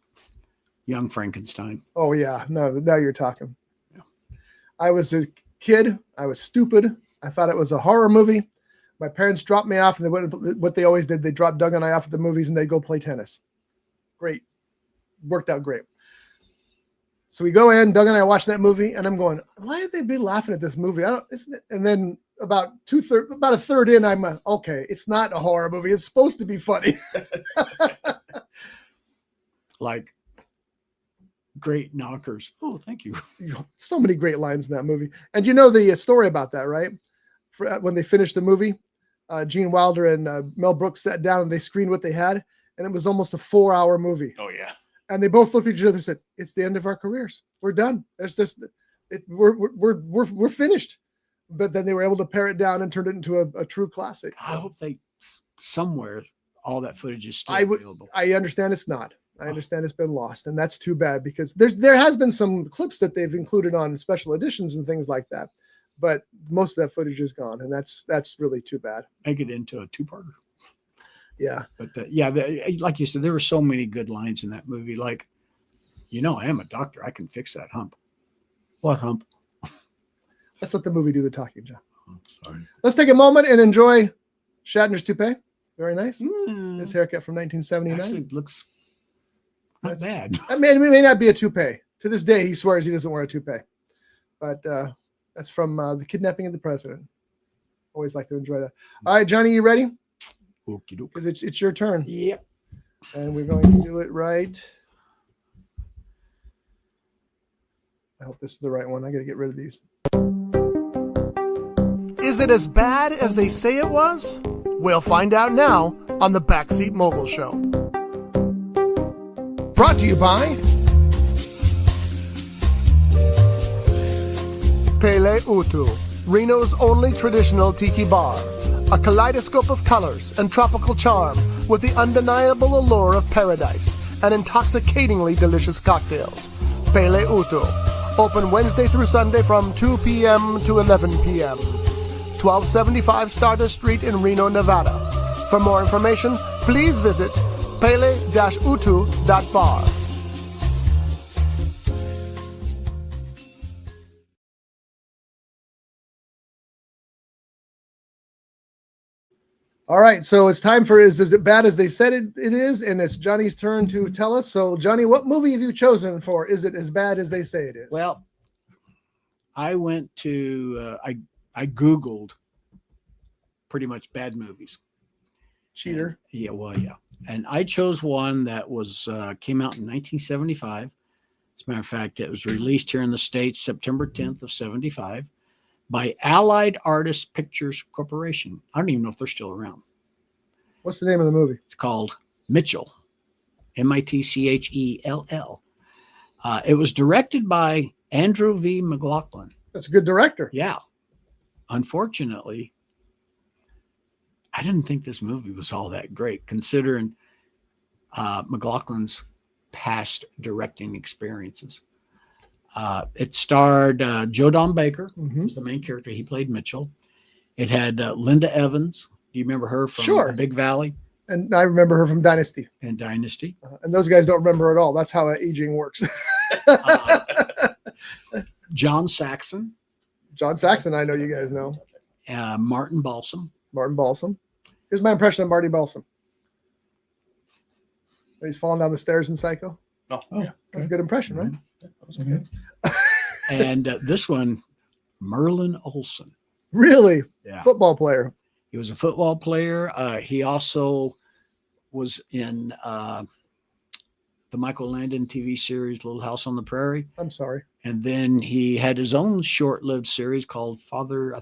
S3: Young Frankenstein.
S1: Oh yeah, no, now you're talking.
S3: Yeah.
S1: I was a kid. I was stupid. I thought it was a horror movie. My parents dropped me off, and they went. What they always did, they dropped Doug and I off at the movies, and they'd go play tennis. Great, worked out great. So we go in. Doug and I watch that movie, and I'm going, "Why did they be laughing at this movie?" And then about a third in, I'm okay. It's not a horror movie. It's supposed to be funny.
S3: Like great knockers. Oh, thank you.
S1: So many great lines in that movie. And you know the story about that, right? When they finished the movie, Gene Wilder and Mel Brooks sat down and they screened what they had, and it was almost a 4-hour movie.
S4: Oh yeah.
S1: And they both looked at each other and said, "It's the end of our careers. We're done. There's just we're finished." But then they were able to pare it down and turn it into a true classic. So
S3: I hope somewhere all that footage is still available.
S1: I understand it's not. I understand it's been lost, and that's too bad because there has been some clips that they've included on special editions and things like that, but most of that footage is gone, and that's really too bad.
S3: Make it into a two-parter.
S1: Yeah,
S3: but like you said, there were so many good lines in that movie. Like, I am a doctor. I can fix that hump. What hump?
S1: Let's let the movie do the talking, John.
S3: Oh, sorry.
S1: Let's take a moment and enjoy Shatner's toupee. Very nice. His
S3: Mm,
S1: haircut from 1979.
S3: actually, looks not bad.
S1: I mean, it may not be a toupee. To this day, he swears he doesn't wear a toupee. But that's from The Kidnapping of the President. Always like to enjoy that. All right, Johnny, you ready?
S3: Okie doke.
S1: Because it's your turn.
S3: Yep.
S1: And we're going to do it right. I hope this is the right one. I got to get rid of these.
S2: Is it as bad as they say it was? We'll find out now on the Backseat Mogul Show.
S1: Brought to you by
S2: Pele Utu, Reno's only traditional tiki bar. A kaleidoscope of colors and tropical charm with the undeniable allure of paradise and intoxicatingly delicious cocktails. Pele Utu, open Wednesday through Sunday from 2 p.m. to 11 p.m. 1275 Stardust Street in Reno, Nevada. For more information, please visit pele-utu.bar.
S1: All right, so it's time for is it bad as they said it is, and it's Johnny's turn to tell us. So, Johnny, what movie have you chosen for? Is it as bad as they say it is?
S3: Well, I went to I Googled pretty much bad movies.
S1: Cheater.
S3: And, and I chose one that was came out in 1975. As a matter of fact, it was released here in the States September 10th of 75 by Allied Artists Pictures Corporation. I don't even know if they're still around.
S1: What's the name of the movie?
S3: It's called Mitchell, Mitchell. It was directed by Andrew V. McLaughlin.
S1: That's a good director.
S3: Yeah. Unfortunately, I didn't think this movie was all that great, considering McLaughlin's past directing experiences. It starred Joe Don Baker, who's the main character. He played Mitchell. It had Linda Evans. Do you remember her from
S1: Sure.
S3: The Big Valley
S1: And I remember her from Dynasty.
S3: and Dynasty?
S1: And those guys don't remember her at all. That's how aging works.
S3: John Saxon,
S1: John Saxon, I know you guys know.
S3: Martin Balsam.
S1: Martin Balsam. Here's my impression of Marty Balsam. He's falling down the stairs in Psycho.
S4: Oh,
S5: Yeah.
S1: That's a good impression, right?
S5: Okay.
S3: And this one, Merlin Olsen.
S1: Really?
S3: Yeah.
S1: Football player.
S3: He was a football player. He also was in the Michael Landon TV series Little House on the Prairie.
S1: I'm sorry.
S3: And then he had his own short-lived series called Father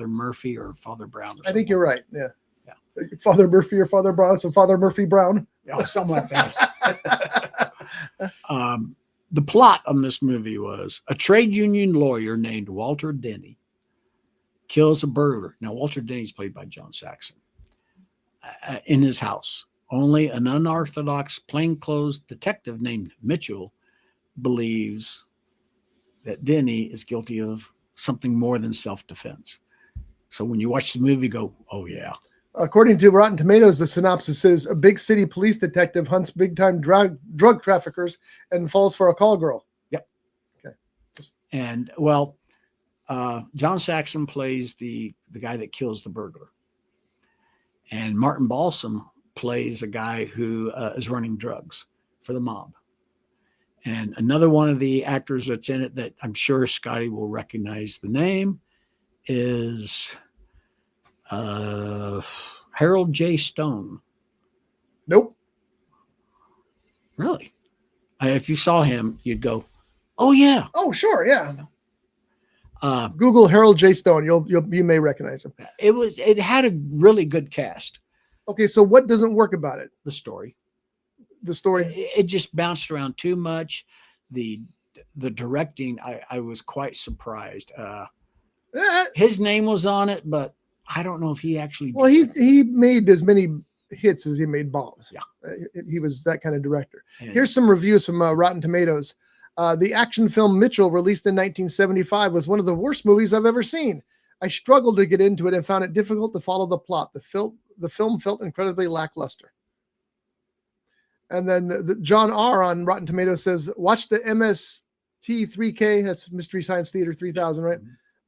S3: Murphy or Father Brown.
S1: I think you're right. Yeah.
S3: Yeah.
S1: Father Murphy or Father Brown. So Father Murphy Brown.
S3: Yeah, something like that. The plot on this movie was a trade union lawyer named Walter Denny kills a burglar. Now, Walter Denny's played by John Saxon in his house. Only an unorthodox plainclothes detective named Mitchell believes that Denny is guilty of something more than self-defense. So when you watch the movie, go, oh, yeah.
S1: According to Rotten Tomatoes, the synopsis says a big city police detective hunts big-time drug traffickers and falls for a call girl.
S3: Yep.
S1: Okay.
S3: And, well, John Saxon plays the guy that kills the burglar. And Martin Balsam plays a guy who is running drugs for the mob. And another one of the actors that's in it that I'm sure Scotty will recognize the name is Harold J. Stone.
S1: Nope.
S3: Really? If you saw him, you'd go, oh, yeah.
S1: Oh, sure. Yeah. Google Harold J. Stone. You may recognize him.
S3: It had a really good cast.
S1: Okay. So what doesn't work about it?
S3: The story.
S1: The story.
S3: It just bounced around too much. The directing, I was quite surprised. His name was on it, but I don't know if he actually.
S1: Well, he made as many hits as he made bombs.
S3: Yeah.
S1: He was that kind of director.
S3: And
S1: Here's some reviews from Rotten Tomatoes. The action film Mitchell, released in 1975, was one of the worst movies I've ever seen. I struggled to get into it and found it difficult to follow the plot. The film felt incredibly lackluster. And then the John R. on Rotten Tomatoes says, watch the MST3K, that's Mystery Science Theater 3000, right?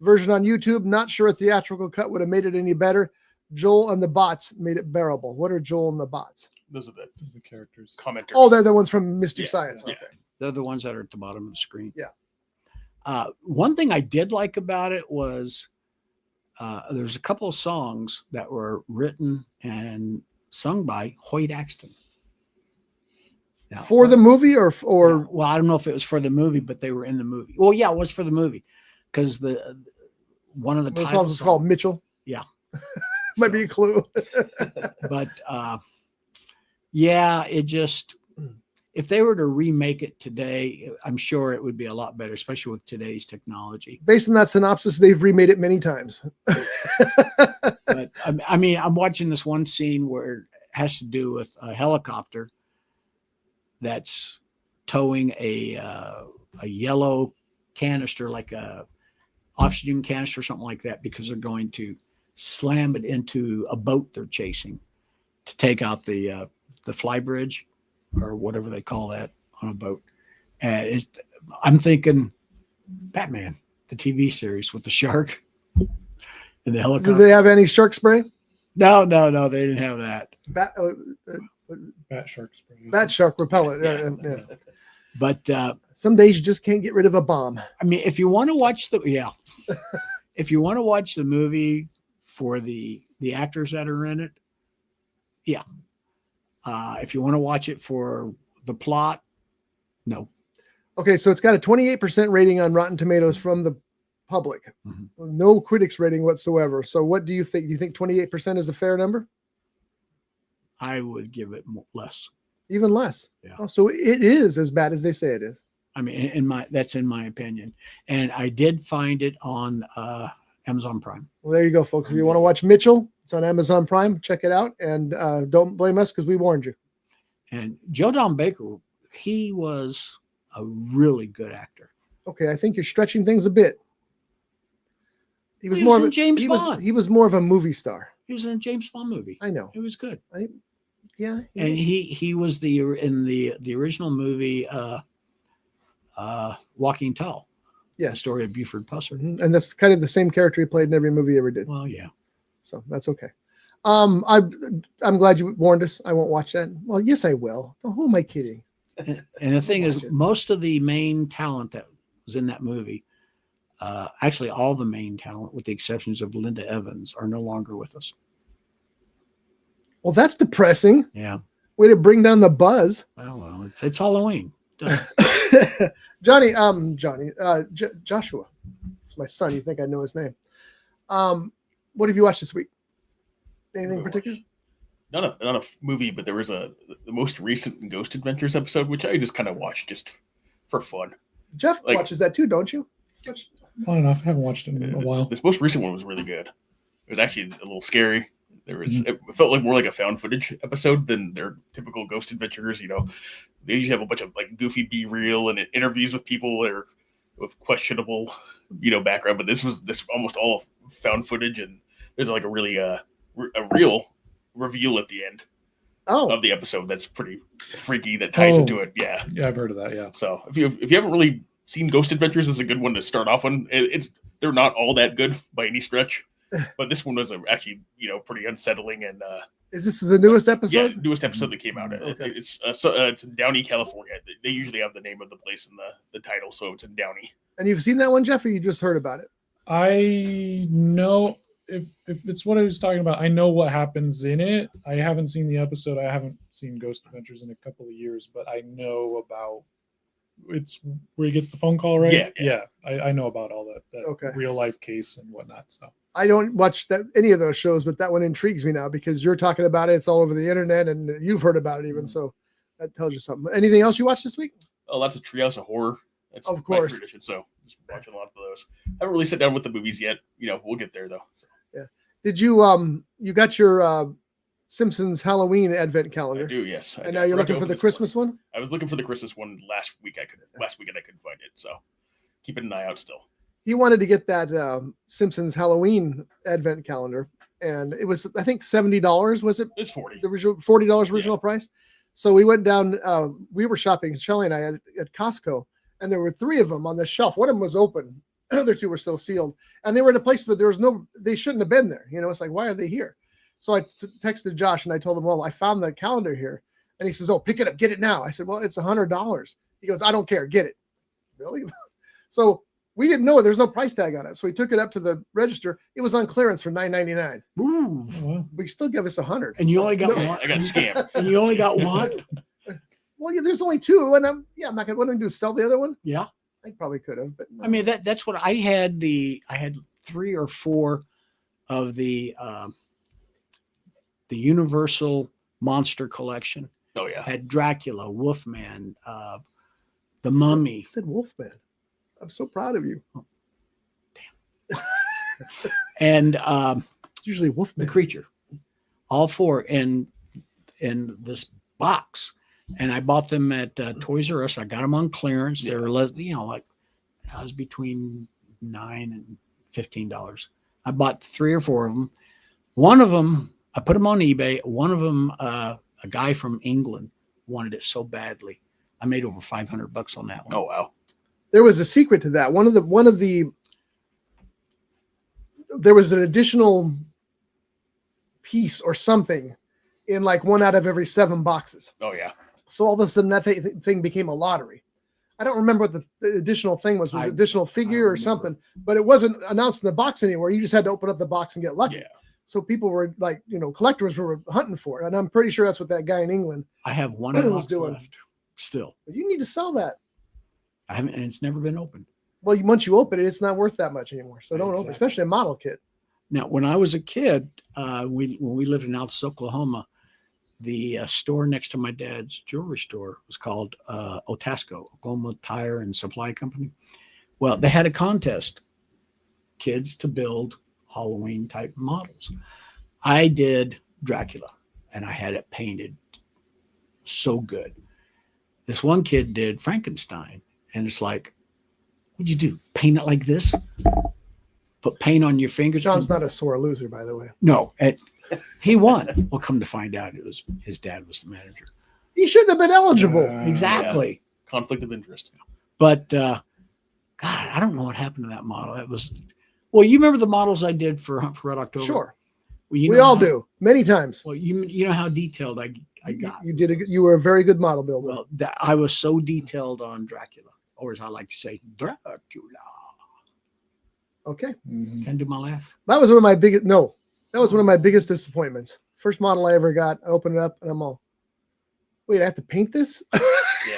S1: Version on YouTube. Not sure a theatrical cut would have made it any better. Joel and the bots made it bearable. What are Joel and the bots?
S4: Those are the
S5: characters.
S4: commenters.
S1: Oh, they're the ones from Mystery
S4: Yeah,
S1: Science.
S4: yeah.
S1: Okay.
S3: they're the ones that are at the bottom of the screen.
S1: Yeah.
S3: One thing I did like about it was there's a couple of songs that were written and sung by Hoyt Axton. Now,
S1: For the movie or
S3: yeah, well, I don't know if it was for the movie, but they were in the movie. Well, yeah, it was for the movie because one of the
S1: The
S3: title
S1: song is called Mitchell.
S3: Yeah.
S1: Might be a clue.
S3: But yeah, it just, if they were to remake it today, I'm sure it would be a lot better, especially with today's technology.
S1: Based on that synopsis, they've remade it many times.
S3: But I mean, I'm watching this one scene where it has to do with a helicopter that's towing a yellow canister, like a oxygen canister or something like that, because they're going to slam it into a boat they're chasing to take out the fly bridge or whatever they call that on a boat. And I'm thinking Batman, the TV series with the shark and the helicopter.
S1: Do they have any shark spray?
S3: No, they didn't have that.
S1: Bat
S5: shark spray.
S1: Bat shark repellent.
S3: Yeah.
S1: Yeah.
S3: But
S1: Some days you just can't get rid of a bomb.
S3: I mean, if you want to watch if you want to watch the movie for the actors that are in it, yeah. If you want to watch it for the plot, no.
S1: Okay, so it's got a 28% rating on Rotten Tomatoes from the public.
S3: Mm-hmm.
S1: No critics rating whatsoever. So what do you think? Do you think 28% is a fair number?
S3: I would give it less.
S1: Even less.
S3: Yeah.
S1: Oh, so it is as bad as they say it is.
S3: I mean, that's in my opinion. And I did find it on Amazon Prime.
S1: Well, there you go, folks. If you want to watch Mitchell, it's on Amazon Prime. Check it out. And don't blame us because we warned you.
S3: And Joe Don Baker, he was a really good actor.
S1: Okay, I think you're stretching things a bit. He was
S3: He
S1: more
S3: was
S1: of
S3: in
S1: a,
S3: James
S1: he
S3: Bond.
S1: Was, he was more of a movie star.
S3: He was in a James Bond movie.
S1: I know.
S3: It was good.
S1: Yeah.
S3: And he was in the original movie Walking Tall.
S1: Yes.
S3: The story of Buford Pusser.
S1: Mhm. And that's kind of the same character he played in every movie he ever did.
S3: Well, yeah.
S1: So that's okay. I'm glad you warned us. I won't watch that. Well, yes, I will. Oh, who am I kidding?
S3: And the thing is, most of the main talent that was in that movie, actually all the main talent, with the exceptions of Linda Evans, are no longer with us.
S1: Well, that's depressing.
S3: Yeah.
S1: Way to bring down the buzz.
S3: Well, it's Halloween.
S1: Joshua. It's my son. You think I know his name. What have you watched this week? Anything in particular?
S4: Not a movie, but there was the most recent Ghost Adventures episode, which I just kind of watched just for fun.
S1: Jeff watches that too, don't you?
S5: Not enough. I haven't watched it in a while.
S4: This most recent one was really good. It was actually a little scary. It felt like more like a found footage episode than their typical Ghost Adventures. You know, they usually have a bunch of like goofy B-reel and interviews with people that are with questionable, background. But this was almost all found footage, and there's like a really a real reveal at the end of the episode that's pretty freaky that ties into it. Yeah,
S5: I've heard of that. Yeah.
S4: So if you haven't really seen Ghost Adventures, it's a good one to start off on. They're not all that good by any stretch, but this one was actually pretty unsettling. And
S1: is this the newest episode?
S4: Yeah, newest episode that came out.
S1: Okay.
S4: It's in Downey, California. They usually have the name of the place in the title, so it's in Downey.
S1: And you've seen that one, Jeff, or you just heard about it?
S5: I know if it's what I was talking about. I know what happens in it. I haven't seen the episode. I haven't seen Ghost Adventures in a couple of years, but I know about it's where he gets the phone call, right? Yeah. I know about all that real life case and whatnot. So
S1: I don't watch any of those shows, but that one intrigues me now because you're talking about it. It's all over the internet, and you've heard about it even. So that tells you something. Anything else you watched this week?
S4: Oh, lots of Treehouse of Horror. That's
S1: of course.
S4: My tradition, so just watching a lot of those. I haven't really sat down with the movies yet. We'll get there though. So.
S1: Yeah. Did you you got your Simpsons Halloween advent calendar?
S4: I do, yes.
S1: And now you're looking for the Christmas one?
S4: I was looking for the Christmas one last weekend I couldn't find it, so keeping an eye out still.
S1: He wanted to get that Simpsons Halloween advent calendar, and it was, I think, $70. Was it?
S4: It's $40.
S1: The original $40 original price. So we went down. We were shopping, Shelly and I, at Costco, and there were 3 of them on the shelf. One of them was open. The other 2 were still sealed, and they were in a place, but there was they shouldn't have been there. It's like, why are they here? So I texted Josh and I told him, well, I found the calendar here. And he says, oh, pick it up, get it now. I said, well, it's $100. He goes, I don't care, get it. Really? So we didn't know there's no price tag on it. So we took it up to the register. It was on clearance for $9.99.
S3: Ooh.
S1: We still give us $100.
S3: And you only got one.
S4: I got scammed.
S3: And you only got one?
S1: Well, yeah, there's only 2. And I'm not going to do is sell the other one.
S3: Yeah.
S1: I probably could have, but no.
S3: I mean, that's what I had. I had 3 or 4 of the Universal Monster Collection.
S4: Oh yeah.
S3: Had Dracula, Wolfman, the Mummy.
S1: You said Wolfman. I'm so proud of you.
S3: And
S1: It's usually
S3: the
S1: Wolfman.
S3: Creature. All 4 in this box. And I bought them at Toys R Us. I got them on clearance. They were, like, I was between $9 and $15. I bought 3 or 4 of them. One of them, I put them on eBay. One of them, a guy from England wanted it so badly. I made over $500 on that one.
S4: Oh wow.
S1: There was a secret to that. There was an additional piece or something in like 1 out of every 7 boxes.
S4: Oh yeah.
S1: So all of a sudden that thing became a lottery. I don't remember what the additional thing was. Was it additional figure or something? But it wasn't announced in the box anywhere. You just had to open up the box and get lucky.
S4: Yeah.
S1: So people were like, collectors were hunting for it. And I'm pretty sure that's what that guy in England
S3: I have one
S1: was
S3: box
S1: doing.
S3: left still.
S1: But you need to sell that.
S3: I haven't, and it's never been opened.
S1: Well, once you open it, it's not worth that much anymore. So don't open,
S3: Exactly.
S1: especially a model kit.
S3: Now, when I was a kid, when we lived in Altus, Oklahoma, the store next to my dad's jewelry store was called Otasco, Oklahoma Tire and Supply Company. Well, they had a contest, kids to build Halloween type models. I did Dracula, and I had it painted so good. This one kid did Frankenstein, and it's like, what'd you do? Paint it like this? Put paint on your fingers?
S1: John's not a sore loser, by the way.
S3: No, he won. Well, come to find out, it was his dad was the manager.
S1: He shouldn't have been eligible.
S3: Exactly.
S4: Conflict of interest.
S3: But God, I don't know what happened to that model. It was, well, you remember the models I did for Hunt for Red October?
S1: Sure.
S3: Well, you
S1: We
S3: know
S1: all
S3: how-
S1: do many times.
S3: Well, you know how detailed I got.
S1: You were a very good model builder.
S3: Well, I was so detailed on Dracula, or as I like to say, Dracula.
S1: Okay.
S5: Mhm.
S3: Can I do my laugh?
S1: That was one of my biggest, no, that was one of my biggest disappointments. First model I ever got, I opened it up and I'm all, wait, I have to paint this?
S4: Yeah,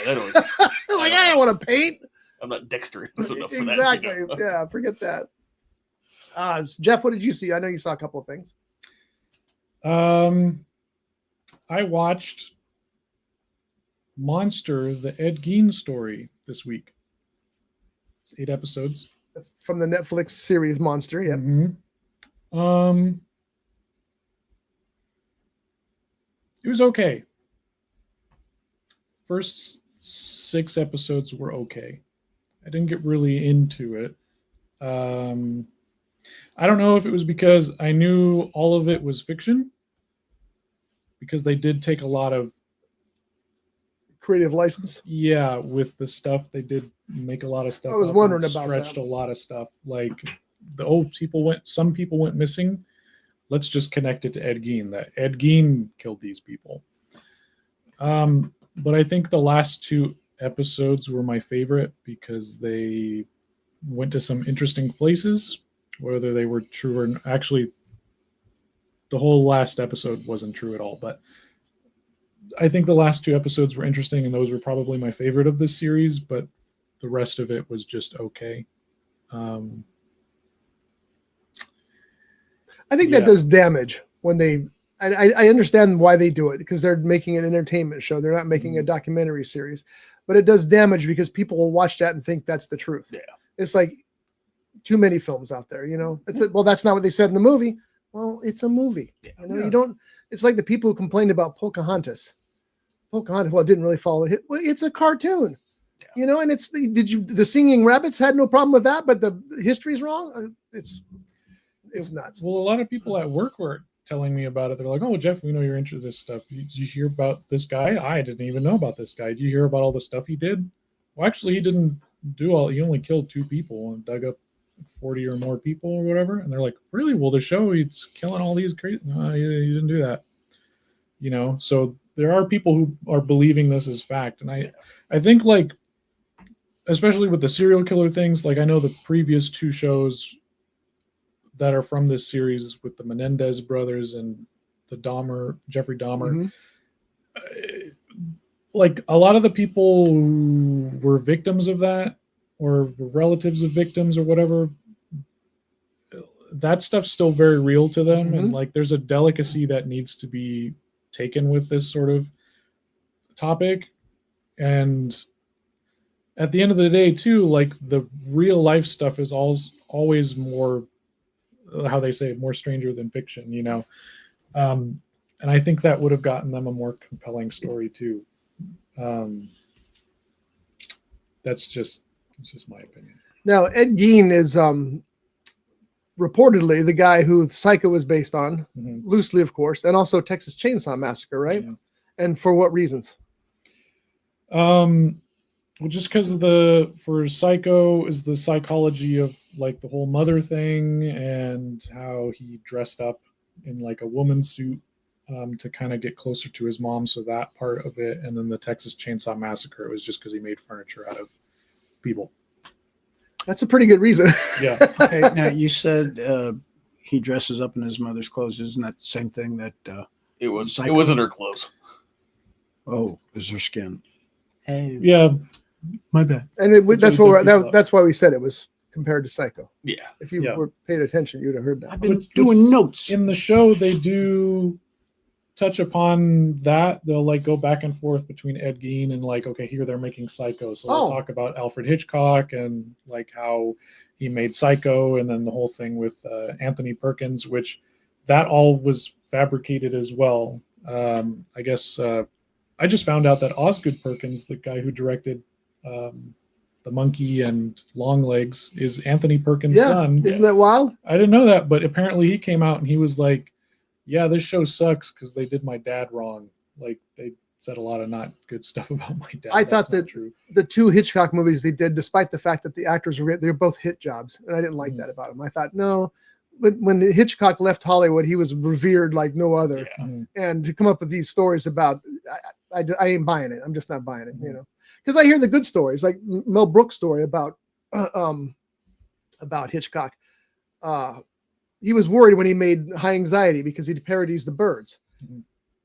S4: that always.
S1: Like, I don't want to paint.
S4: I'm not dexterous enough for that.
S1: Exactly.
S4: you know.
S1: Yeah, forget that. Jeff, what did you see? I know you saw a couple of things.
S5: I watched Monster, the Ed Gein story this week. It's 8 episodes.
S1: That's from the Netflix series Monster. Yep.
S5: Mhm. It was okay. First 6 episodes were okay. I didn't get really into it. I don't know if it was because I knew all of it was fiction, because they did take a lot of,
S1: Creative license.
S5: yeah, with the stuff they did make a lot of stuff.
S1: I was
S5: up
S1: wondering
S5: and
S1: about
S5: stretched
S1: that.
S5: a lot of stuff, like some people went missing. Let's just connect it to Ed Gein, that Ed Gein killed these people. But I think the last 2 episodes were my favorite because they went to some interesting places, whether they were true or actually the whole last episode wasn't true at all, but I think the last 2 episodes were interesting, and those were probably my favorite of this series, but the rest of it was just okay.
S1: I think that
S5: Yeah.
S1: does damage when they, I understand why they do it, because they're making an entertainment show. They're not making a documentary series, but it does damage because people will watch that and think that's the truth.
S4: Yeah.
S1: It's like too many films out there, well, that's not what they said in the movie. Well, it's a movie.
S4: Yeah.
S1: You don't, it's like the people who complained about Pocahontas. Well, it didn't really follow it. Well, it's a cartoon, and it's the singing rabbits had no problem with that, but the history's wrong. It's nuts.
S5: Well, a lot of people at work were telling me about it. They're like, "Oh, Jeff, we know you're into this stuff. Did you hear about this guy? I didn't even know about this guy. Did you hear about all the stuff he did?" Well, actually, he didn't do all. He only killed 2 people and dug up 40 or more people or whatever. And they're like, "Really? Well, the show he's killing all these crazy. No, he didn't do that." So there are people who are believing this is fact, and I think, like, especially with the serial killer things, like I know the previous 2 shows that are from this series with the Menendez brothers and the Jeffrey Dahmer.
S1: Mhm.
S5: Like a lot of the people who were victims of that or were relatives of victims or whatever, that stuff's still very real to them, and
S1: Mhm.
S5: like there's a delicacy that needs to be taken with this sort of topic. And at the end of the day too, like the real life stuff is always more, how they say, more stranger than fiction, you know. And I think that would have gotten them a more compelling story too. That's just my opinion.
S1: Now, Ed Gein is reportedly the guy who Psycho was based on,
S5: Mhm.
S1: loosely, of course, and also Texas Chainsaw Massacre, right?
S5: Yeah.
S1: And for what reasons?
S5: Well, just because for Psycho is the psychology of like the whole mother thing and how he dressed up in like a woman's suit to kind of get closer to his mom. So that part of it, and then the Texas Chainsaw Massacre was just because he made furniture out of people.
S1: That's a pretty good reason.
S5: Yeah.
S3: Okay, now you said he dresses up in his mother's clothes. Isn't that the same thing that?
S4: It was.
S3: Psycho.
S4: It wasn't her clothes.
S3: Oh, is her skin? Hey,
S5: Yeah.
S3: my bad.
S1: And that's why we said it was compared to Psycho.
S4: Yeah.
S1: If you
S5: Yeah.
S1: were paid attention, you'd have heard that.
S3: I've been
S5: But-
S3: doing notes.
S5: In the show, they do touch upon that. They'll like go back and forth between Ed Gein and like, okay, here they're making Psycho. So they'll talk about Alfred Hitchcock and like how he made Psycho, and then the whole thing with Anthony Perkins, which that all was fabricated as well. I guess I just found out that Osgood Perkins, the guy who directed The Monkey and Longlegs, is Anthony Perkins' son.
S1: Isn't that wild?
S5: I didn't know that, but apparently he came out and he was like, yeah, this show sucks because they did my dad wrong. Like they said a lot of not good stuff about my dad.
S1: I
S5: That's
S1: thought
S5: not
S1: that
S5: true.
S1: the two Hitchcock movies they did, despite the fact that the actors they're both hit jobs, and I didn't like that about them. I thought, no, but when Hitchcock left Hollywood, he was revered like no other.
S4: Yeah.
S5: Mhm.
S1: And to come up with these stories about, I ain't buying it. I'm just not buying it, you know, because I hear the good stories, like Mel Brooks' story about Hitchcock. He was worried when he made High Anxiety because he parodies the Birds.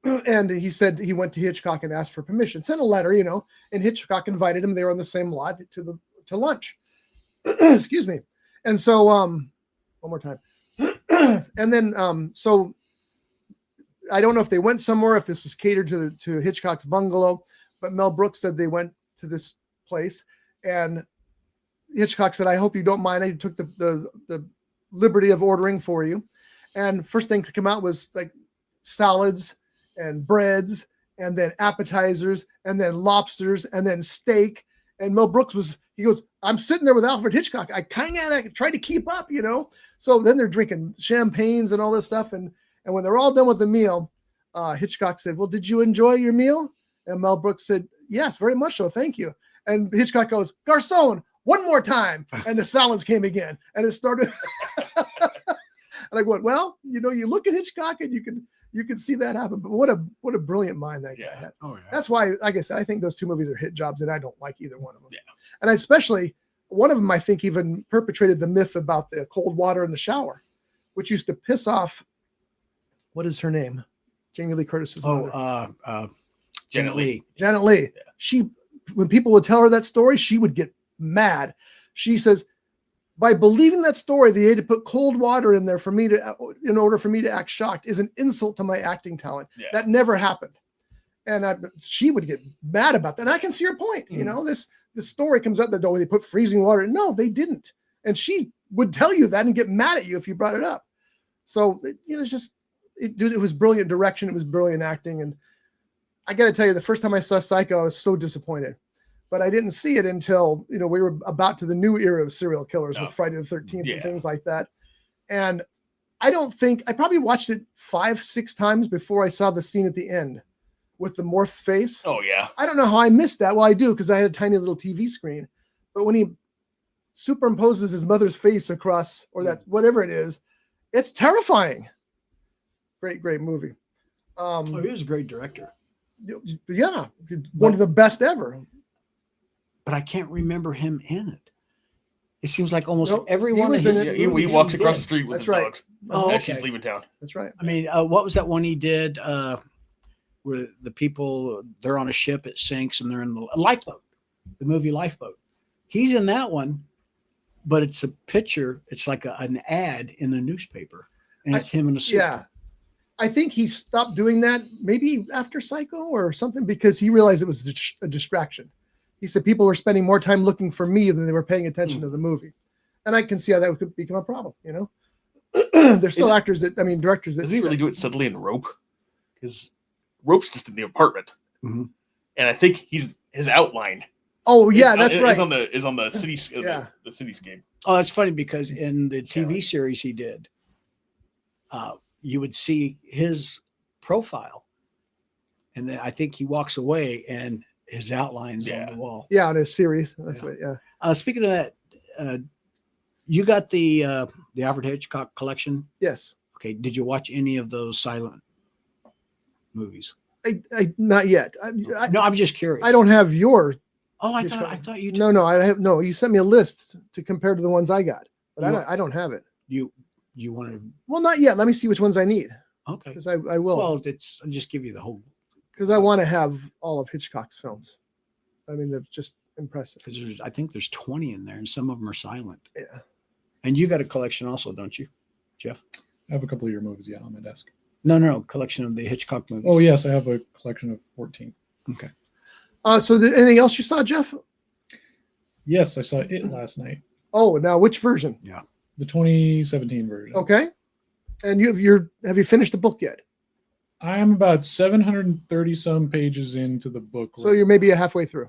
S1: And he said he went to Hitchcock and asked for permission, sent a letter, you know, and Hitchcock invited him. They were on the same lot to lunch. Excuse me. And so, one more time. And then, so I don't know if they went somewhere, if this was catered to Hitchcock's bungalow, but Mel Brooks said they went to this place, and Hitchcock said, I hope you don't mind. I took the liberty of ordering for you. And first thing to come out was like salads and breads, and then appetizers, and then lobsters, and then steak. And Mel Brooks he goes, I'm sitting there with Alfred Hitchcock. I kind of tried to keep up, you know? So then they're drinking champagnes and all this stuff. And when they're all done with the meal, Hitchcock said, well, did you enjoy your meal? And Mel Brooks said, yes, very much so. Thank you. And Hitchcock goes, Garcon, one more time. And the salads came again. And it started. And I go, well, you know, you look at Hitchcock and you can see that happen. But what a brilliant mind that guy had.
S3: Oh, yeah.
S1: That's why, like I said, I think those two movies are hit jobs, and I don't like either one of them.
S4: Yeah.
S1: And especially one of them, I think, even perpetrated the myth about the cold water in the shower, which used to piss off. What is her name? Jamie Lee Curtis's mother.
S3: Genet Lee.
S1: Janet Leigh.
S4: Yeah.
S1: When people would tell her that story, she would get mad. She says, by believing that story, they had to put cold water in there in order for me to act shocked is an insult to my acting talent.
S4: Yeah.
S1: That never happened. And she would get mad about that. And I can see her point. You know, this story comes out the door, they put freezing water in. No, they didn't. And she would tell you that and get mad at you if you brought it up. So, you know, it was brilliant direction. It was brilliant acting. And I got to tell you, the first time I saw Psycho, I was so disappointed. But I didn't see it until, you know, we were about to the new era of serial killers with Friday the 13th and things like that. And I probably watched it 5-6 times before I saw the scene at the end with the morph face.
S4: Oh, yeah.
S1: I don't know how I missed that. Well, I do, because I had a tiny little TV screen. But when he superimposes his mother's face across, or that whatever it is, it's terrifying. Great, great movie.
S3: He was a great director.
S1: Yeah, one of the best ever.
S3: But I can't remember him in it. It seems like almost
S1: Nope,
S3: every
S1: he
S3: one
S1: was
S3: of
S1: in
S3: his
S1: it.
S4: He
S3: movies
S4: walks
S3: he
S4: across
S3: did.
S4: the street with
S1: That's
S4: his
S1: right.
S4: dogs
S3: Oh,
S4: as she's
S3: okay.
S4: leaving town.
S1: That's right.
S3: I mean, what was that one he did where the people, they're on a ship, it sinks, and they're in the Lifeboat, the movie Lifeboat. He's in that one, but it's a picture. It's like an ad in the newspaper, and it's him in a suit.
S1: Yeah. I think he stopped doing that maybe after Psycho or something because he realized it was a distraction. He said people were spending more time looking for me than they were paying attention to the movie. And I can see how that could become a problem, you know? There's still directors that
S4: Does he really do it subtly in Rope? Because Rope's just in the apartment.
S3: Mm-hmm.
S4: And I think his outline.
S1: Oh yeah, that's right.
S4: Is on the city the cityscape.
S3: Oh, that's funny because in the TV series he did, you would see his profile, and then I think he walks away and his outlines on the wall.
S1: Yeah, on his series. That's right. Yeah.
S3: Speaking of that, you got the Alfred Hitchcock collection.
S1: Yes.
S3: Okay. Did you watch any of those silent movies?
S1: I not yet.
S3: No, I'm just curious.
S1: I don't have your.
S3: Oh, I thought you did.
S1: No, I have no. You sent me a list to compare to the ones I got, but I don't have it.
S3: You want to?
S1: Well, not yet. Let me see which ones I need.
S3: Okay.
S1: Because I will.
S3: Well, I'll just give you the whole.
S1: Because I want to have all of Hitchcock's films. I mean, they're just impressive.
S3: Because I think there's 20 in there, and some of them are silent.
S1: Yeah.
S3: And you got a collection also, don't you, Jeff?
S5: I have a couple of your movies, on my desk.
S3: No, collection of the Hitchcock movies.
S5: Oh yes, I have a collection of 14.
S3: Okay.
S1: So anything else you saw, Jeff?
S5: Yes, I saw It last night.
S1: Oh, now which version?
S3: Yeah.
S5: The 2017 version.
S1: Okay. And have you finished the book yet?
S5: I am about 730 some pages into the book.
S1: So you're maybe halfway through.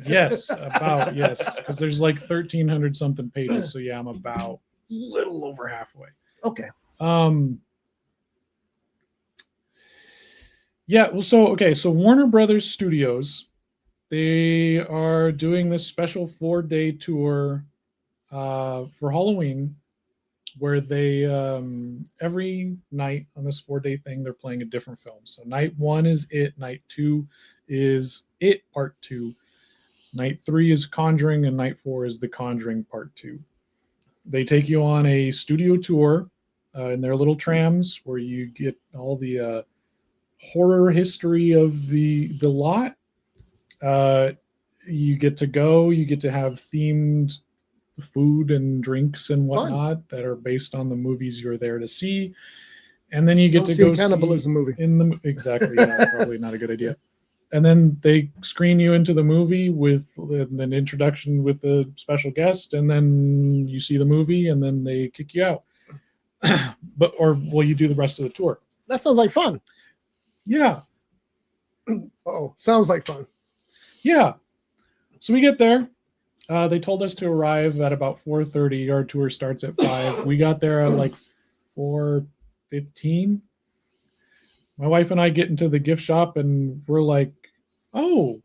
S5: Yes, because there's like 1,300 something pages. So yeah, I'm about little over halfway.
S1: Okay.
S5: Yeah. Well, so Warner Brothers Studios, they are doing this special 4-day tour for Halloween, where they every night on this 4-day thing they're playing a different film. So night 1 is It, night 2 is It Part 2, night 3 is Conjuring, and night 4 is The Conjuring Part 2. They take you on a studio tour in their little trams where you get all the horror history of the lot. You get to have themed food and drinks and whatnot that are based on the movies you're there to see, and then you get to go
S1: cannibalism movie
S5: exactly. Yeah, probably not a good idea. And then they screen you into the movie with an introduction with a special guest, and then you see the movie, and then they kick you out. You do the rest of the tour.
S1: That sounds like fun.
S5: Yeah.
S1: Sounds like fun.
S5: Yeah. So we get there. They told us to arrive at about 4:30. Our tour starts at 5. We got there at like 4:15. My wife and I get into the gift shop and we're like, we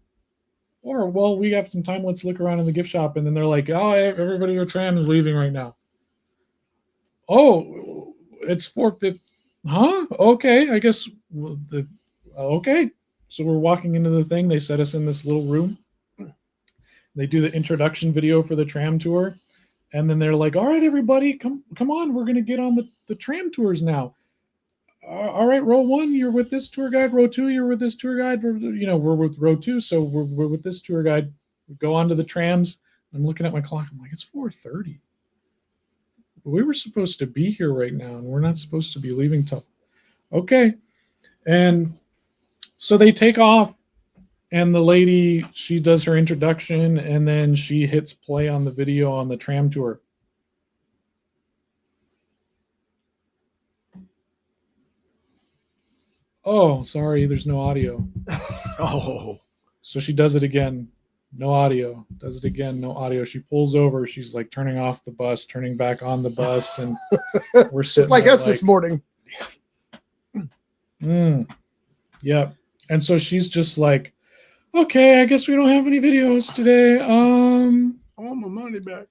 S5: have some time. Let's look around in the gift shop. And then they're like, everybody in your tram is leaving right now. Oh, it's 4:50. Huh? Okay. I guess. Okay. So we're walking into the thing. They set us in this little room. They do the introduction video for the tram tour. And then they're like, all right, everybody, come on. We're going to get on the tram tours now. All right, row 1, you're with this tour guide. Row 2, you're with this tour guide. We're with row 2, so we're with this tour guide. We go onto the trams. I'm looking at my clock. I'm like, it's 4:30. We were supposed to be here right now, and we're not supposed to be leaving till. Okay. And so they take off, and the lady, she does her introduction, and then she hits play on the video on the tram tour. Oh, sorry, there's no audio.
S3: Oh.
S5: So she does it again. No audio. Does it again. No audio. She pulls over. She's like turning off the bus, turning back on the bus. And we're sitting
S1: It's like us this morning.
S5: Yep. And so she's just like, okay, I guess we don't have any videos today.
S3: I want my money back.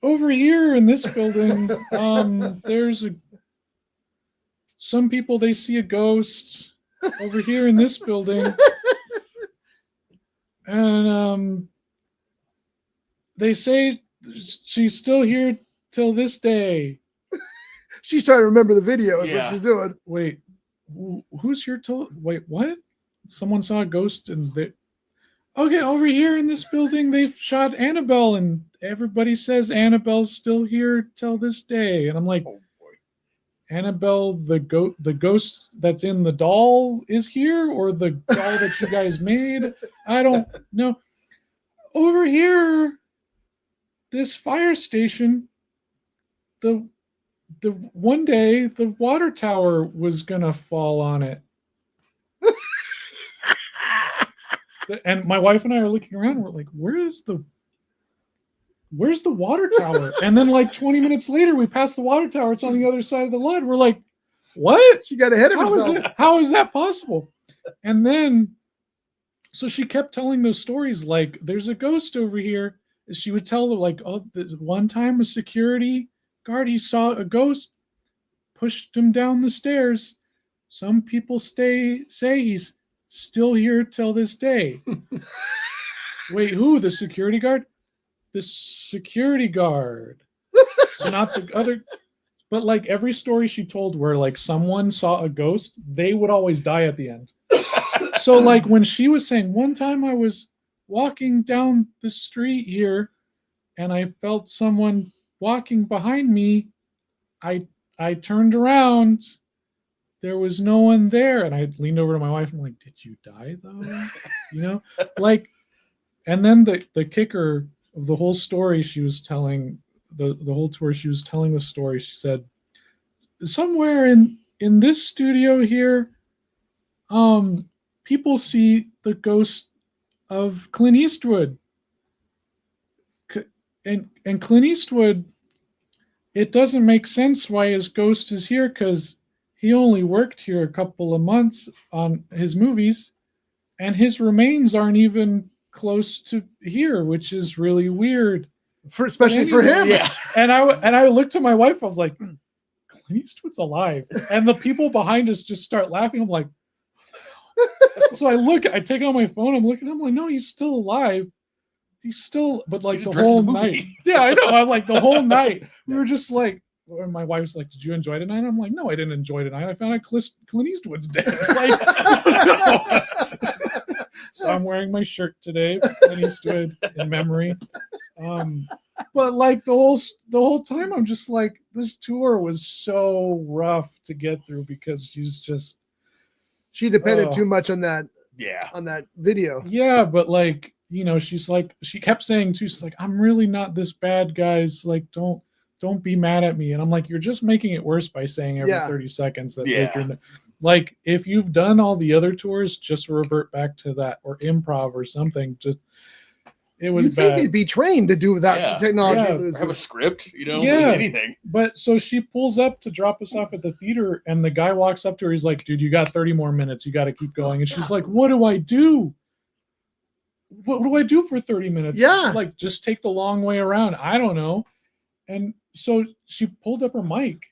S5: Over here in this building, there's some people, they see a ghost over here in this building. And they say she's still here till this day.
S1: She's trying to remember the video is what she's doing.
S5: Wait, who's here till? Wait, what? Someone saw a ghost and they. okay, over here in this building, they've shot Annabelle, and everybody says Annabelle's still here till this day. And I'm like,
S4: Oh boy.
S5: Annabelle, the ghost that's in the doll is here, or the doll that you guys made? I don't know. Over here, this fire station, the one day the water tower was gonna fall on it. And my wife and I are looking around. We're like, where's the water tower? And then like 20 minutes later, we pass the water tower. It's on the other side of the lot. We're like, what?
S1: She got ahead of herself.
S5: How is that possible? And then, so she kept telling those stories like, there's a ghost over here. She would tell them like, oh, this one time a security guard, he saw a ghost, pushed him down the stairs. Some people say he's still here till this day. Wait, who? The security guard? The security guard. So not the other. But like every story she told where like someone saw a ghost, they would always die at the end. So like when she was saying, one time I was walking down the street here and I felt someone walking behind me, I turned around. There was no one there. And I leaned over to my wife and I'm like, did you die though? You know, like, and then the kicker of the whole story she was telling, the whole tour, she was telling the story. She said, somewhere in this studio here, people see the ghost of Clint Eastwood. And Clint Eastwood, it doesn't make sense why his ghost is here because he only worked here a couple of months on his movies, and his remains aren't even close to here, which is really weird.
S1: Especially for him.
S4: Yeah.
S5: And I looked at my wife, I was like, Clint Eastwood's alive. And the people behind us just start laughing. I'm like, so I take out my phone, I'm looking, I'm like, no, he's still alive. He's still, but like the whole night. Yeah, I know. I'm like the whole night. We were just like, and my wife's like, did you enjoy tonight? I'm like, no, I didn't enjoy tonight. I found out Clint Eastwood's dead. Like, so I'm wearing my shirt today, Clint Eastwood in memory. But like the whole time, I'm just like, this tour was so rough to get through because
S1: she depended too much on that.
S4: Yeah.
S1: On that video.
S5: Yeah, but like, you know, she kept saying too, she's like, I'm really not this bad, guys. Like, don't be mad at me. And I'm like, you're just making it worse by saying every 30 seconds that like if you've done all the other tours, just revert back to that or improv or something. Just it was
S1: You'd
S5: bad.
S1: think they'd be trained to do that technology.
S5: Yeah.
S4: Have a script, you know, anything.
S5: But so she pulls up to drop us off at the theater, and the guy walks up to her. He's like, dude, you got 30 more minutes. You got to keep going. And she's like, what do I do? What do I do for 30 minutes?
S1: Yeah.
S5: Like, just take the long way around. I don't know. And so she pulled up her mic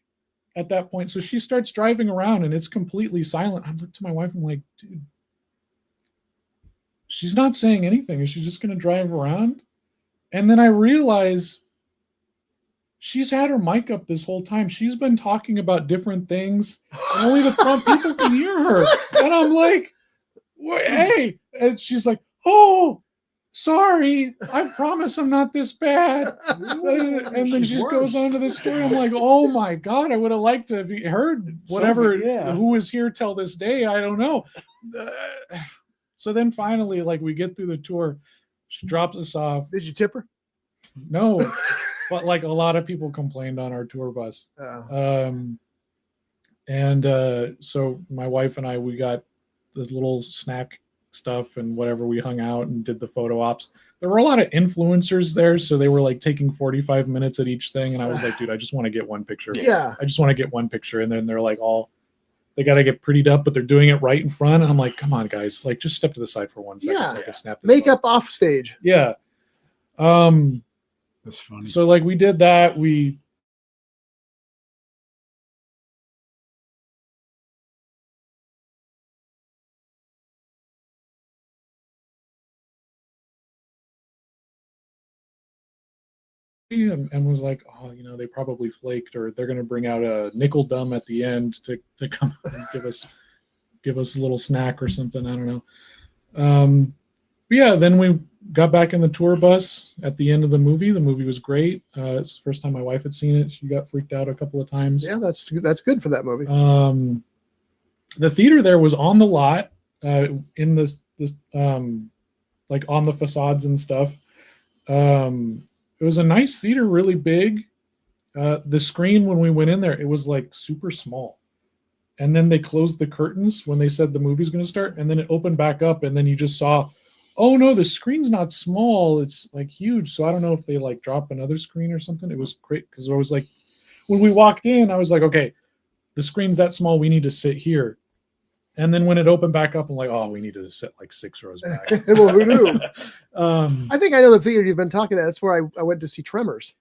S5: at that point. So she starts driving around and it's completely silent. I look to my wife. I'm like, dude, she's not saying anything. Is she just going to drive around? And then I realize she's had her mic up this whole time. She's been talking about different things. And only the front people can hear her. And I'm like, hey. And she's like, oh, sorry. I promise I'm not this bad. And then she goes on to the story. I'm like, oh my God, I would have liked to have heard whatever, who was here till this day. I don't know. So then finally, like, we get through the tour. She drops us off.
S1: Did you tip her?
S5: No. But like a lot of people complained on our tour bus. So my wife and I, we got this little snack stuff and whatever. We hung out and did the photo ops. There were a lot of influencers there, so they were like taking 45 minutes at each thing, and I was like, dude, I just want to get one picture.
S1: Yeah,
S5: I just want to get one picture. And then they're like, they got to get prettied up, but they're doing it right in front. And I'm like, come on, guys, like just step to the side for 1 second so I can snap this
S1: makeup off stage.
S5: Yeah.
S3: That's funny.
S5: So like we did that. We and was like, oh, you know, they probably flaked, or they're going to bring out a nickel dumb at the end to come and give us a little snack or something. I don't know. But yeah, then we got back in the tour bus at the end of the movie. The movie was great. It's the first time my wife had seen it. She got freaked out a couple of times.
S1: Yeah, that's good for that movie.
S5: The theater there was on the lot, in this like on the facades and stuff. It was a nice theater, really big. The screen when we went in there, it was like super small. And then they closed the curtains when they said the movie's going to start, and then it opened back up, and then you just saw, oh no, the screen's not small, it's like huge. So I don't know if they like drop another screen or something. It was great because I was like, when we walked in, I was like, okay, the screen's that small, we need to sit here. And then when it opened back up, I'm like, oh, we need to sit like 6 rows back.
S1: Well, who knew?
S5: I
S1: think I know the theater you've been talking about. That's where I went to see Tremors.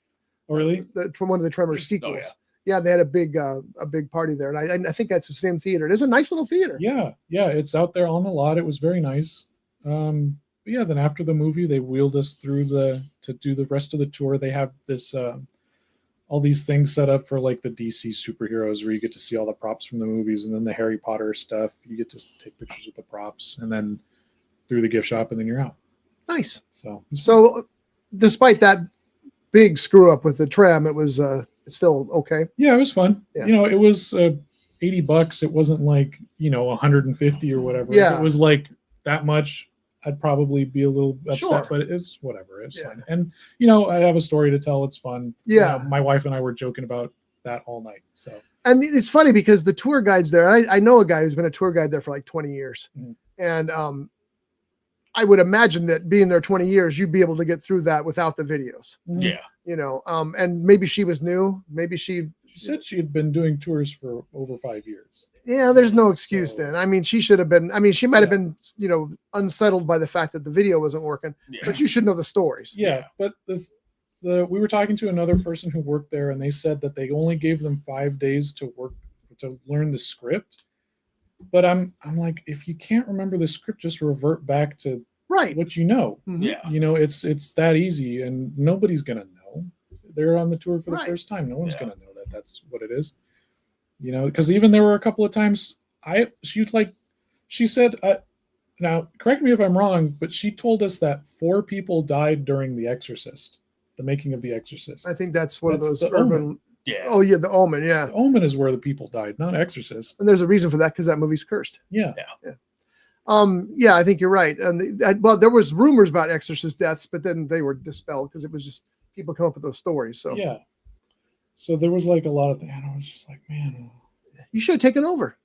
S5: Oh, really?
S1: From one of the Tremors sequels.
S4: Oh, yeah.
S1: Yeah, they had a big party there, and I think that's the same theater. It is a nice little theater.
S5: Yeah, it's out there on the lot. It was very nice. But yeah, then after the movie, they wheeled us through to do the rest of the tour. They have this all these things set up for like the DC superheroes, where you get to see all the props from the movies, and then the Harry Potter stuff. You get to take pictures with the props, and then through the gift shop, and then you're out.
S1: Nice.
S5: So
S1: despite that big screw up with the tram, it was it's still okay.
S5: Yeah, it was fun.
S1: Yeah.
S5: It was $80. It wasn't like 150 or whatever.
S1: Yeah.
S5: If it was like that much, I'd probably be a little upset,
S1: Sure.
S5: but it's whatever. It's
S1: Yeah.
S5: fun. And I have a story to tell. It's fun.
S1: Yeah.
S5: My wife and I were joking about that all night. So
S1: And it's funny because the tour guides there, I know a guy who's been a tour guide there for like 20 years.
S5: Mhm.
S1: And I would imagine that being there 20 years, you'd be able to get through that without the videos,
S4: Yeah.
S1: and maybe she was new. Maybe she
S5: said she had been doing tours for over 5 years.
S1: yeah, there's no excuse
S5: So-
S1: then. I mean, she should have been, she might have been, unsettled by the fact that the video wasn't working,
S4: Yeah.
S1: but you should know the stories.
S5: Yeah, but we were talking to another person who worked there, and they said that they only gave them 5 days to learn the script. But I'm like, if you can't remember the script, just revert back to
S1: Right.
S5: what you know.
S1: Mhm.
S4: Yeah.
S5: It's that easy, and nobody's gonna know. They're on the tour for the
S1: Right.
S5: first time. No one's
S4: Yeah.
S5: gonna know that that's what it is. Because even there were a couple of times she said, now correct me if I'm wrong, but she told us that 4 people died during The Exorcist, the making of The Exorcist.
S1: I think that's one
S5: That's
S1: of those
S5: The
S1: urban.
S5: Omen.
S4: Yeah.
S1: Oh yeah, the Omen. Yeah,
S5: The Omen is where the people died, not Exorcist.
S1: and there's a reason for that because that movie's cursed.
S5: Yeah.
S1: Yeah, I think you're right. And there was rumors about Exorcist deaths, but then they were dispelled because it was just people come up with those stories. So
S5: Yeah. So there was like a lot of things. And I was just like, man.
S1: you should have taken over.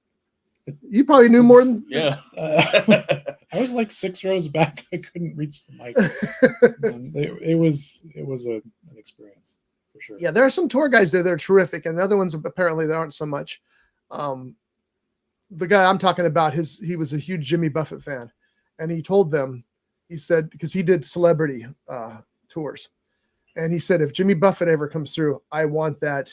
S1: You probably knew more than
S4: Yeah.
S5: I was like 6 rows back. I couldn't reach the mic. And it was an experience for sure.
S1: Yeah, there are some tour guides there that are terrific, and the other ones apparently there aren't so much. The guy I'm talking about, he was a huge Jimmy Buffett fan, and he told them, he said, because he did celebrity tours, and he said, if Jimmy Buffett ever comes through, I want that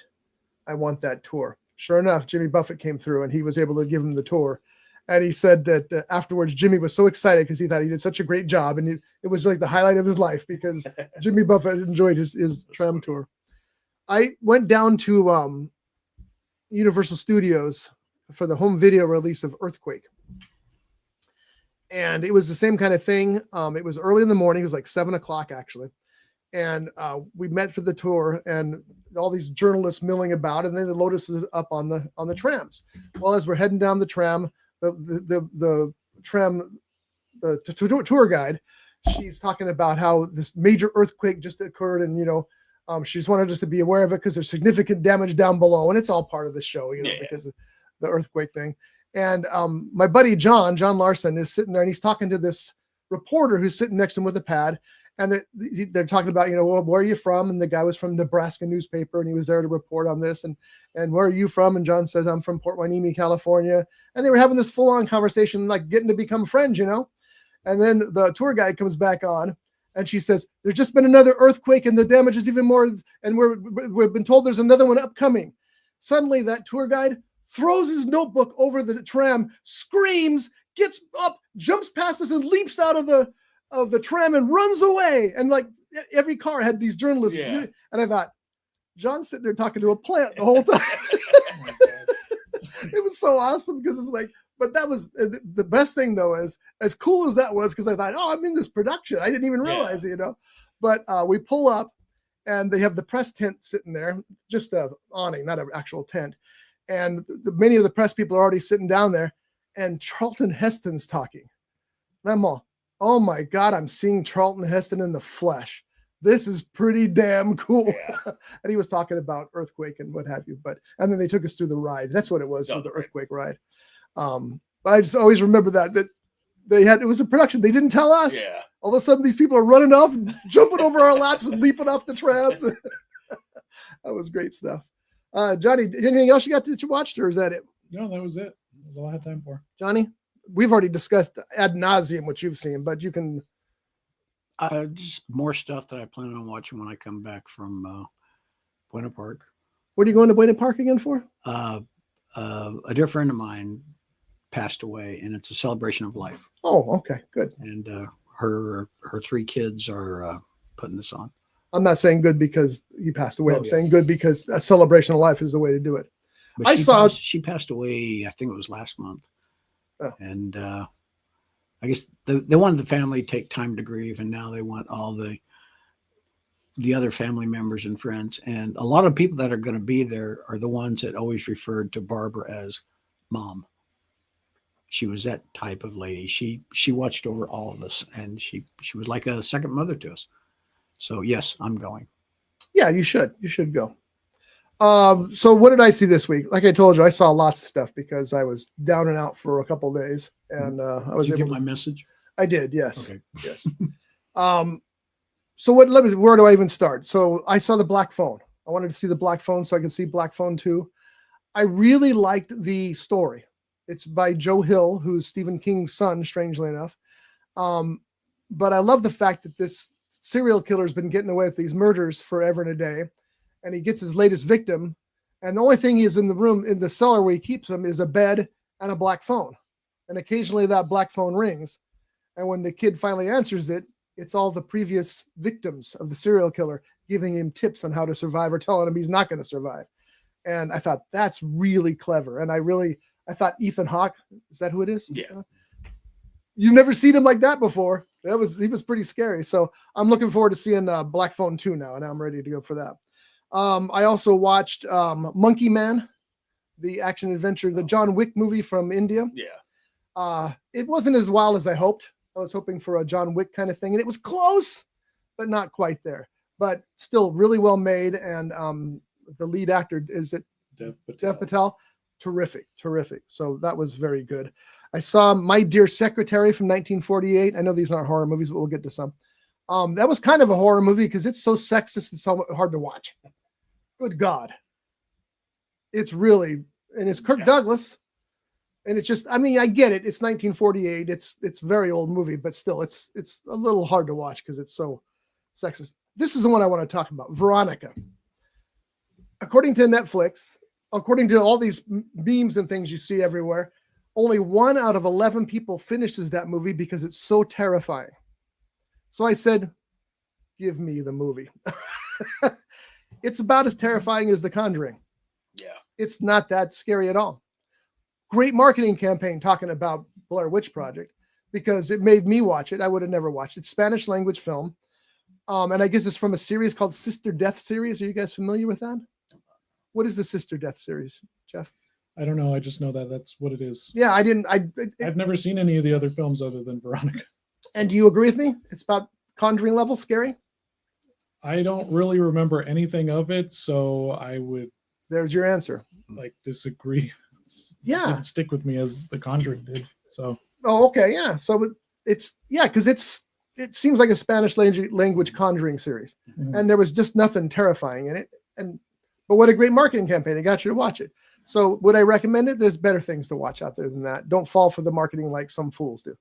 S1: tour. Sure enough, Jimmy Buffett came through, and he was able to give him the tour. And he said that afterwards, Jimmy was so excited because he thought he did such a great job, and it was like the highlight of his life because Jimmy Buffett enjoyed his tram tour. I went down to Universal Studios for the home video release of Earthquake. And it was the same kind of thing. It was early in the morning. It was like 7:00 actually. And we met for the tour, and all these journalists milling about, and then they load us up on the trams. Well, as we're heading down the tram, the tour guide, she's talking about how this major earthquake just occurred, and she just wanted us to be aware of it because there's significant damage down below, and it's all part of the show, because of the earthquake thing. And my buddy John Larson is sitting there, and he's talking to this reporter who's sitting next to him with a pad, and they're talking about, well, where are you from? And the guy was from Nebraska newspaper, and he was there to report on this. And where are you from? And John says, I'm from Port Hueneme, California. And they were having this full-on conversation, like getting to become friends, And then the tour guide comes back on, and she says, there's just been another earthquake, and the damage is even more. And we've been told there's another one upcoming. Suddenly, that tour guide throws his notebook over the tram, screams, gets up, jumps past us, and leaps out of the tram and runs away. And like every car had these journalists.
S4: Yeah.
S1: And I thought, John's sitting there talking to a plant the whole time. It was so awesome because it's like, But that was the best thing, though, is as cool as that was, because I thought, oh, I'm in this production. I didn't even realize it, But we pull up, and they have the press tent sitting there, just a awning, not an actual tent. And many of the press people are already sitting down there, and Charlton Heston's talking. And I'm all, oh my God, I'm seeing Charlton Heston in the flesh. This is pretty damn cool.
S4: Yeah.
S1: And he was talking about earthquake and what have you. And then they took us through the ride. That's what it was, the earthquake ride. But I just always remember that it was a production. They didn't tell us.
S4: Yeah.
S1: All of a sudden, these people are running off, jumping over our laps, and leaping off the trams. That was great stuff. Johnny, anything else you got that you watched, or is that it?
S5: No, that was it. That's all I had time for.
S1: Johnny, we've already discussed ad nauseum what you've seen, but you can.
S3: Just more stuff that I plan on watching when I come back from Buena Park.
S1: What are you going to Buena Park again for?
S3: A dear friend of mine passed away, and it's a celebration of life.
S1: Oh, okay, good.
S3: And her 3 kids are putting this on.
S1: I'm not saying good because he passed away.
S3: Oh,
S1: I'm
S3: yes.
S1: saying good because a celebration of life is the way to do it.
S3: But
S1: I
S3: she passed away, I think it was last month.
S1: Oh.
S3: And I guess they wanted the family to take time to grieve, and now they want all the other family members and friends. And a lot of people that are going to be there are the ones that always referred to Barbara as Mom. She was that type of lady. She watched over all of us, and she was like a second mother to us. So yes, I'm going.
S1: Yeah, you should. You should go. So what did I see this week? Like I told you, I saw lots of stuff because I was down and out for a couple of days, and I was
S3: Did you
S1: able
S3: get my message?
S1: I did, yes.
S3: Okay.
S1: Yes. So where do I even start? So I saw the Black Phone. I wanted to see the Black Phone so I could see Black Phone 2. I really liked the story. It's by Joe Hill, who's Stephen King's son, strangely enough. But I love the fact that this serial killer has been getting away with these murders forever and a day. And he gets his latest victim. And the only thing he is in the room, in the cellar where he keeps him, is a bed and a black phone. And occasionally that black phone rings. And when the kid finally answers it, it's all the previous victims of the serial killer giving him tips on how to survive or telling him he's not going to survive. And I thought that's really clever. And I thought Ethan Hawke, is that who it is?
S4: Yeah.
S1: You've never seen him like that before. He was pretty scary. So I'm looking forward to seeing Black Phone 2 now, and I'm ready to go for that. I also watched Monkey Man, the action adventure, the John Wick movie from India.
S4: Yeah.
S1: It wasn't as wild as I hoped. I was hoping for a John Wick kind of thing, and it was close, but not quite there. But still really well made, and the lead actor, is it Dev Patel? Terrific. So that was very good. I saw My Dear Secretary from 1948. I know these aren't horror movies, but we'll get to some. That was kind of a horror movie because it's so sexist, it's so hard to watch. Good God. It's really, and it's Kirk Douglas. And it's just, I mean, I get it. It's 1948. It's a very old movie, but still, it's a little hard to watch because it's so sexist. This is the one I want to talk about, Veronica. According to Netflix, according to all these memes and things you see everywhere, only 1 out of 11 people finishes that movie because it's so terrifying. So I said, give me the movie. It's about as terrifying as The Conjuring.
S4: Yeah.
S1: It's not that scary at all. Great marketing campaign talking about Blair Witch Project because it made me watch it. I would have never watched it. Spanish language film. And I guess it's from a series called Sister Death series. Are you guys familiar with that? What is the Sister Death series, Jeff?
S5: I don't know. I just know that that's what it is.
S1: Yeah,
S5: I've never seen any of the other films other than Veronica.
S1: And do you agree with me? It's about Conjuring level scary?
S5: I don't really remember anything of it, so I would
S1: There's your answer.
S5: disagree.
S1: Yeah.
S5: It didn't stick with me as The Conjuring did. So
S1: Oh, okay, yeah. So because it seems like a Spanish language Conjuring series, and there was just nothing terrifying in it. But what a great marketing campaign! It got you to watch it. So would I recommend it? There's better things to watch out there than that. Don't fall for the marketing like some fools do.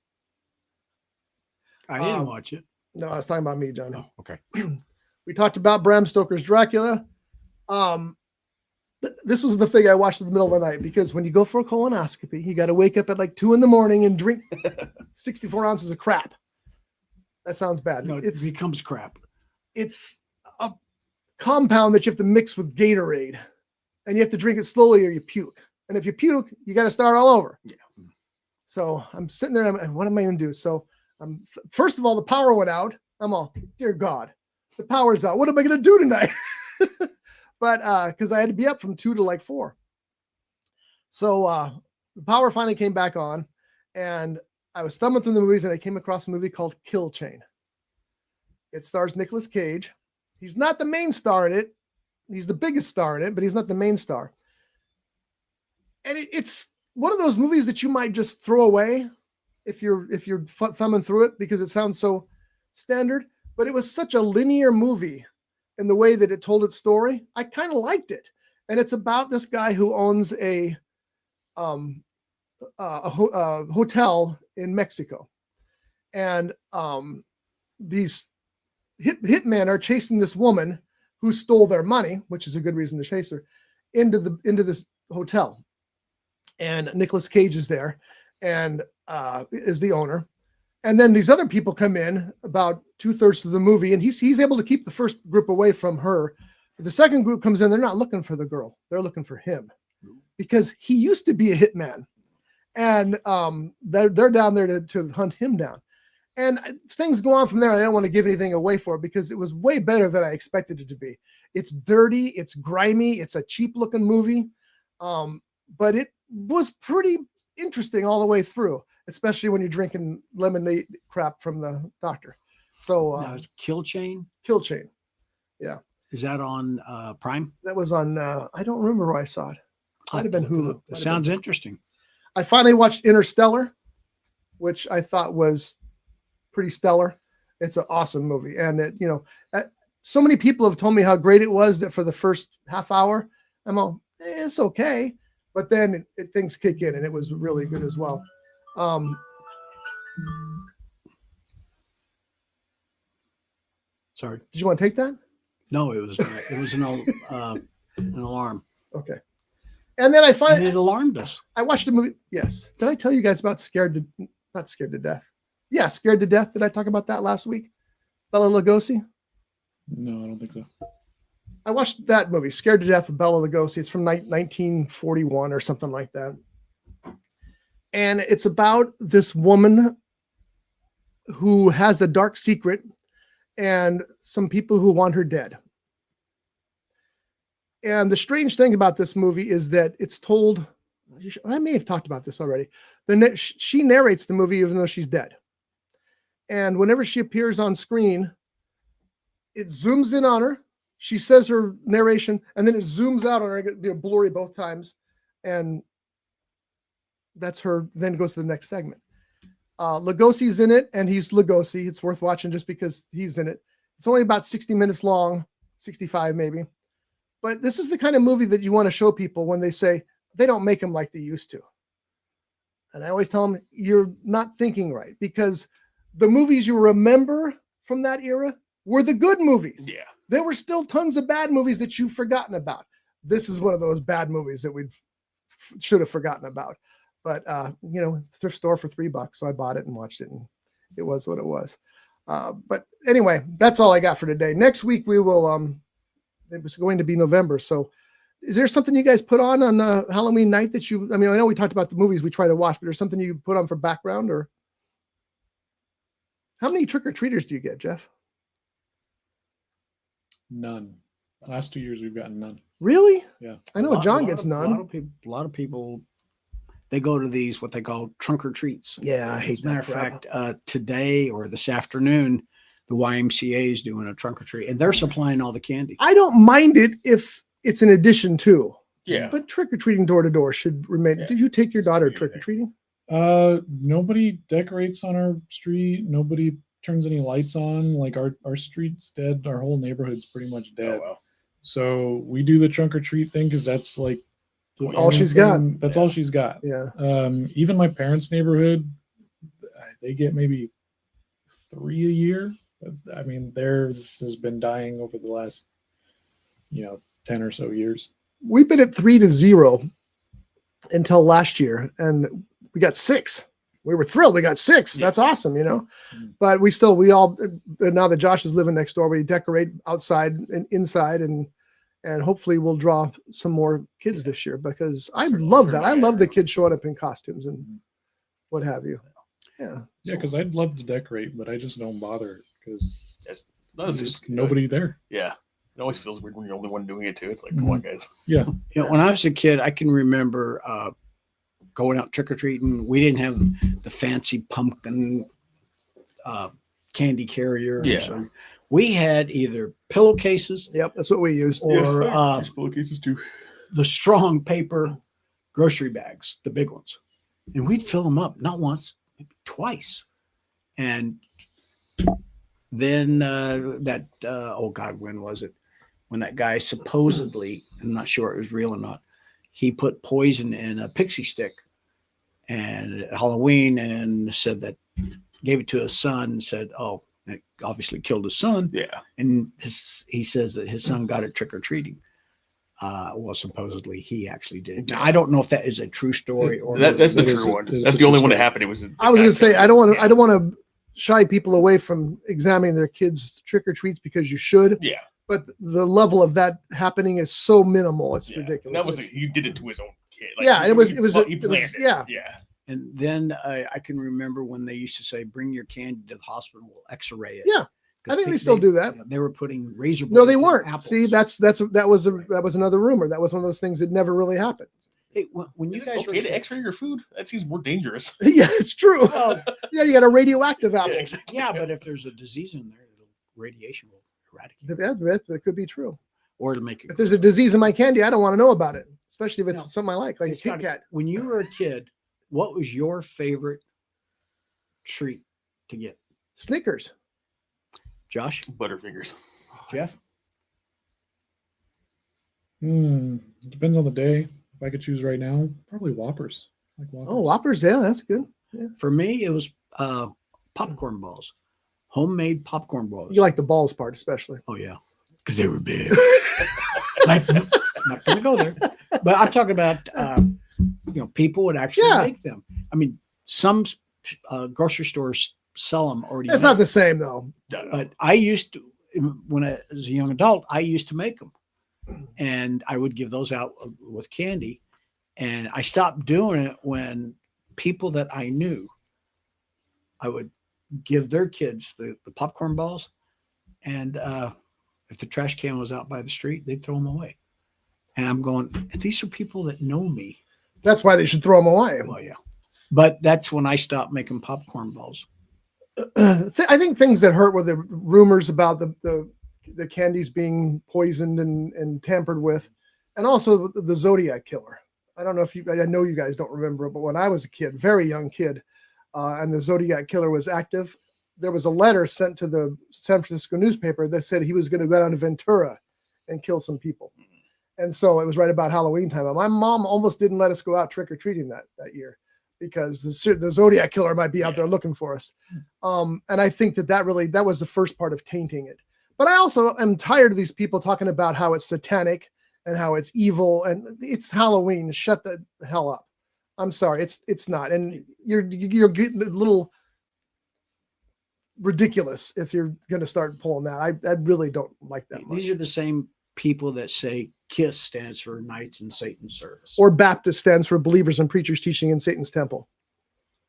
S3: I didn't watch it.
S1: No, I was talking about me, Johnny.
S3: Oh, okay.
S1: We talked about Bram Stoker's Dracula. This was the thing I watched in the middle of the night because when you go for a colonoscopy, you got to wake up at like 2 a.m. and drink 64 ounces of crap. That sounds bad.
S3: No, it becomes crap.
S1: It's a compound that you have to mix with Gatorade, and you have to drink it slowly or you puke. And if you puke, you got to start all over.
S3: Yeah.
S1: So I'm sitting there. What am I going to do? So first of all, the power went out. I'm all, dear God, the power's out. What am I going to do tonight? But because I had to be up from 2 to like 4. So the power finally came back on, and I was thumbing through the movies, and I came across a movie called Kill Chain. It stars Nicolas Cage. He's not the main star in it. He's the biggest star in it, but he's not the main star. And it's one of those movies that you might just throw away if you're thumbing through it because it sounds so standard. But it was such a linear movie in the way that it told its story. I kind of liked it. And it's about this guy who owns a hotel in Mexico, and these hitmen are chasing this woman who stole their money, which is a good reason to chase her, into this hotel. And Nicolas Cage is there, and is the owner. And then these other people come in about 2/3 of the movie, and he's able to keep the first group away from her. The second group comes in, they're not looking for the girl, they're looking for him because he used to be a hitman, and they're down there to hunt him down. And things go on from there. I don't want to give anything away for it because it was way better than I expected it to be. It's dirty, it's grimy, it's a cheap looking movie, but it was pretty interesting all the way through, especially when you're drinking lemonade crap from the doctor. So
S3: now it's Kill Chain.
S1: Kill Chain, yeah.
S3: Is that on Prime?
S1: That was on. I don't remember where I saw it. Might have been Hulu.
S3: It sounds interesting.
S1: I finally watched Interstellar, which I thought was pretty stellar. It's an awesome movie, and so many people have told me how great it was that for the first half hour, I'm all, it's okay, but then things kick in, and it was really good as well.
S3: Sorry,
S1: did you want to take that?
S3: No, it was an alarm.
S1: Okay. And then
S3: And it alarmed us.
S1: I watched a movie. Yes. Did I tell you guys about not Scared to Death? Yeah, Scared to Death. Did I talk about that last week? Bela Lugosi?
S5: No, I don't think so.
S1: I watched that movie, Scared to Death with Bela Lugosi. It's from 1941 or something like that. And it's about this woman who has a dark secret and some people who want her dead. And the strange thing about this movie is that it's told, I may have talked about this already. She narrates the movie even though she's dead. And whenever she appears on screen, it zooms in on her. She says her narration, and then it zooms out on her, blurry both times. And that's her, then goes to the next segment. Lugosi's in it, and he's Lugosi. It's worth watching just because he's in it. It's only about 60 minutes long, 65 maybe. But this is the kind of movie that you want to show people when they say they don't make them like they used to. And I always tell them, you're not thinking right, because the movies you remember from that era were the good movies.
S4: Yeah.
S1: There were still tons of bad movies that you've forgotten about. This is one of those bad movies that we should have forgotten about. But, thrift store for $3. So I bought it and watched it, and it was what it was. But anyway, that's all I got for today. Next week, we will, it was going to be November. So is there something you guys put on Halloween night that I know we talked about the movies we try to watch, but there's something you put on for background, or how many trick-or-treaters do you get, Jeff?
S5: None. The last 2 years we've gotten none.
S1: Really?
S5: Yeah.
S1: I know John gets none.
S3: A lot of people, they go to these, what they call trunk or treats.
S1: Yeah, I hate that.
S3: Matter of fact, today or this afternoon, the YMCA is doing a trunk or treat, and they're supplying all the candy.
S1: I don't mind it if it's an addition to.
S4: Yeah.
S1: But trick-or-treating door to door should remain.
S4: Yeah.
S1: Did you take your daughter trick-or-treating?
S5: Nobody decorates on our street. Nobody turns any lights on. Like our street's dead. Our whole neighborhood's pretty much dead.
S4: Oh, wow.
S5: So we do the trunk or treat thing because that's like
S1: all she's got.
S5: That's all she's got.
S1: Yeah.
S5: Even my parents' neighborhood, they get maybe 3 a year. I mean, theirs has been dying over the last, 10 or so years.
S1: We've been at 3-0 until last year, and we got 6. We were thrilled. We got 6.
S4: Yeah.
S1: That's awesome, But we all, now that Josh is living next door, we decorate outside and inside, and hopefully we'll draw some more kids this year, because I love that. I love the kids showing up in costumes and what have you. Yeah.
S5: Yeah, because I'd love to decorate, but I just don't bother because
S4: It's not as
S5: there's nobody there.
S4: Yeah. It always feels weird when you're the only one doing it too. It's like, come on, guys.
S5: Yeah.
S3: You know, when I was a kid, I can remember going out trick or treating. We didn't have the fancy pumpkin candy carriers.
S4: Yeah.
S3: We had either pillowcases
S1: Yep, that's what we used.
S3: or
S4: There's pillowcases too.
S3: the strong paper grocery bags, the big ones. And we'd fill them up, not once, maybe twice. And then oh God, when was it? When that guy supposedly, I'm not sure it was real or not, he put poison in a pixie stick and at Halloween and said that, gave it to his son and said, oh, it obviously killed his son.
S4: Yeah.
S3: And he says that his son got it trick-or-treating. Well, supposedly he actually did. Now, I don't know if that is a true story or
S4: That's the
S5: It is
S4: true
S5: a-
S4: one.
S5: it is
S4: That's
S5: a
S4: the only
S5: true
S4: one that
S5: story.
S4: happened. It was.
S1: I was going to say I don't want to shy people away from examining their kids' trick or treats because you should.
S4: Yeah.
S1: But the level of that happening is so minimal. It's
S4: Yeah.
S1: ridiculous.
S4: That was
S1: It's-
S4: he did it to his own kid.
S1: Yeah,
S4: he
S1: it was-
S4: he
S1: it was-
S4: pla-
S1: it
S4: he
S1: was-
S4: planned it.
S1: yeah.
S4: Yeah.
S3: And then I can remember when they used to say, bring your candy to the hospital, we'll x-ray it.
S1: Yeah, I think they still do that.
S3: They were putting razor
S1: No, they
S3: blades in
S1: weren't.
S3: apples.
S1: See, that was another rumor. That was one of those things that never really happened.
S3: Hey, when
S4: Is
S3: you
S4: it
S3: guys were
S4: okay to
S3: kids-
S4: X-ray your food? That seems more dangerous.
S1: Yeah, it's true.
S3: Well,
S1: Yeah, you got a radioactive apple.
S4: Yeah, exactly.
S3: yeah, but if there's a disease in there, radiation will eradicate it,
S1: That could be true.
S3: or it'll make it.
S1: If there's a disease in my candy, I don't want to know about it, especially if it's
S3: No.
S1: something I like a
S3: It's
S1: Kit
S3: gotta-
S1: Kat.
S3: When you were a kid, what was your favorite treat to get?
S1: Snickers.
S3: Josh,
S4: Butterfingers.
S3: Jeff?
S5: Depends on the day. If I could choose right now, probably Whoppers. Like Whoppers.
S1: Oh, Whoppers. Yeah, that's good.
S3: For me, it was popcorn balls, homemade popcorn balls.
S1: You like the balls part, especially.
S3: Oh yeah, because they were big. Like, not going to go there, but I'm talking about people would actually
S1: Yeah.
S3: make them. I mean, some grocery stores sell them already.
S1: It's
S3: made,
S1: not the same though.
S3: but I used to, when I was a young adult, I used to make them, and I would give those out with candy. And I stopped doing it when people that I knew, I would give their kids the popcorn balls, and if the trash can was out by the street, they'd throw them away. And I'm going, these are people that know me.
S1: That's why they should throw them away.
S3: Well, yeah. But that's when I stopped making popcorn balls.
S1: I think things that hurt were the rumors about the candies being poisoned and tampered with, and also the Zodiac killer. I don't know if I know you guys don't remember, but when I was a kid, very young kid, and the Zodiac killer was active, there was a letter sent to the San Francisco newspaper that said he was going to go down to Ventura and kill some people. And so it was right about Halloween time. And my mom almost didn't let us go out trick-or-treating that year because the Zodiac killer might be out there looking for us. And I think that was the first part of tainting it. But I also am tired of these people talking about how it's satanic and how it's evil and it's Halloween. Shut the hell up. I'm sorry. It's not. And you're getting a little ridiculous if you're going to start pulling that. I really don't like that much.
S3: These are the same people that say KISS stands for Knights in Satan's Service.
S1: Or Baptist stands for Believers and Preachers Teaching in Satan's Temple.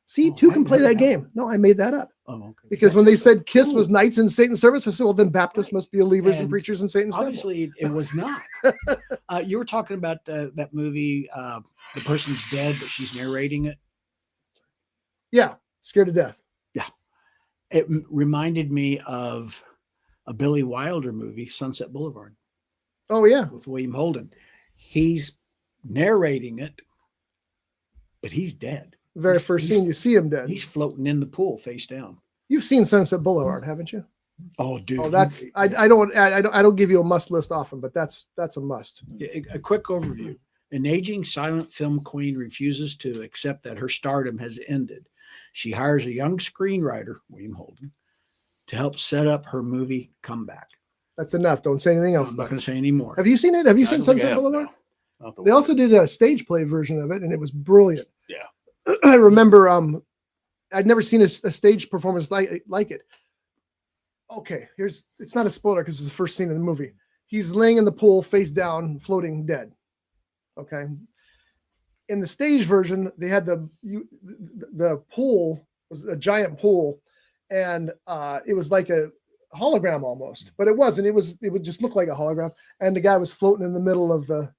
S1: See,
S3: Oh,
S1: two
S3: I
S1: can play
S3: didn't know
S1: that
S3: that
S1: game.
S3: one.
S1: No, I made that up.
S3: Oh, okay.
S1: Because when they said KISS was
S3: Ooh.
S1: Knights in Satan's Service, I said, well, then Baptist
S3: Right.
S1: must be Believers and
S3: And
S1: Preachers in Satan's Temple.
S3: Obviously, it was not. You were talking about that movie, The Person's Dead, but she's narrating it.
S1: Yeah, scared to death.
S3: It reminded me of a Billy Wilder movie, Sunset Boulevard,
S1: Oh, yeah.
S3: with William Holden. He's narrating it, but he's dead.
S1: The very
S3: He's-
S1: first
S3: he's-
S1: scene, you see him dead.
S3: He's floating in the pool face down.
S1: You've seen Sunset Boulevard, haven't you?
S3: Oh, dude.
S1: Oh, that's I don't give you a must list often, but that's a must.
S3: A quick overview. An aging silent film queen refuses to accept that her stardom has ended. She hires a young screenwriter, William Holden, to help set up her movie comeback.
S1: That's enough. Don't say anything else.
S3: I'm not
S1: about
S3: going
S1: it.
S3: to say any more.
S1: Have you seen it? Have you
S4: I
S1: seen
S4: don't think I
S1: Sunset
S4: have,
S1: Boulevard?
S4: no. I'll have to
S1: They
S4: watch
S1: also
S4: it.
S1: did a stage play version of it, and it was brilliant.
S4: Yeah.
S1: I remember I'd never seen a stage performance like it. Okay, it's not a spoiler because it's the first scene in the movie. He's laying in the pool face down, floating dead. Okay. in the stage version, they had the pool was a giant pool, and it was like a hologram almost, but it wasn't. It would just look like a hologram, and the guy was floating in the middle of the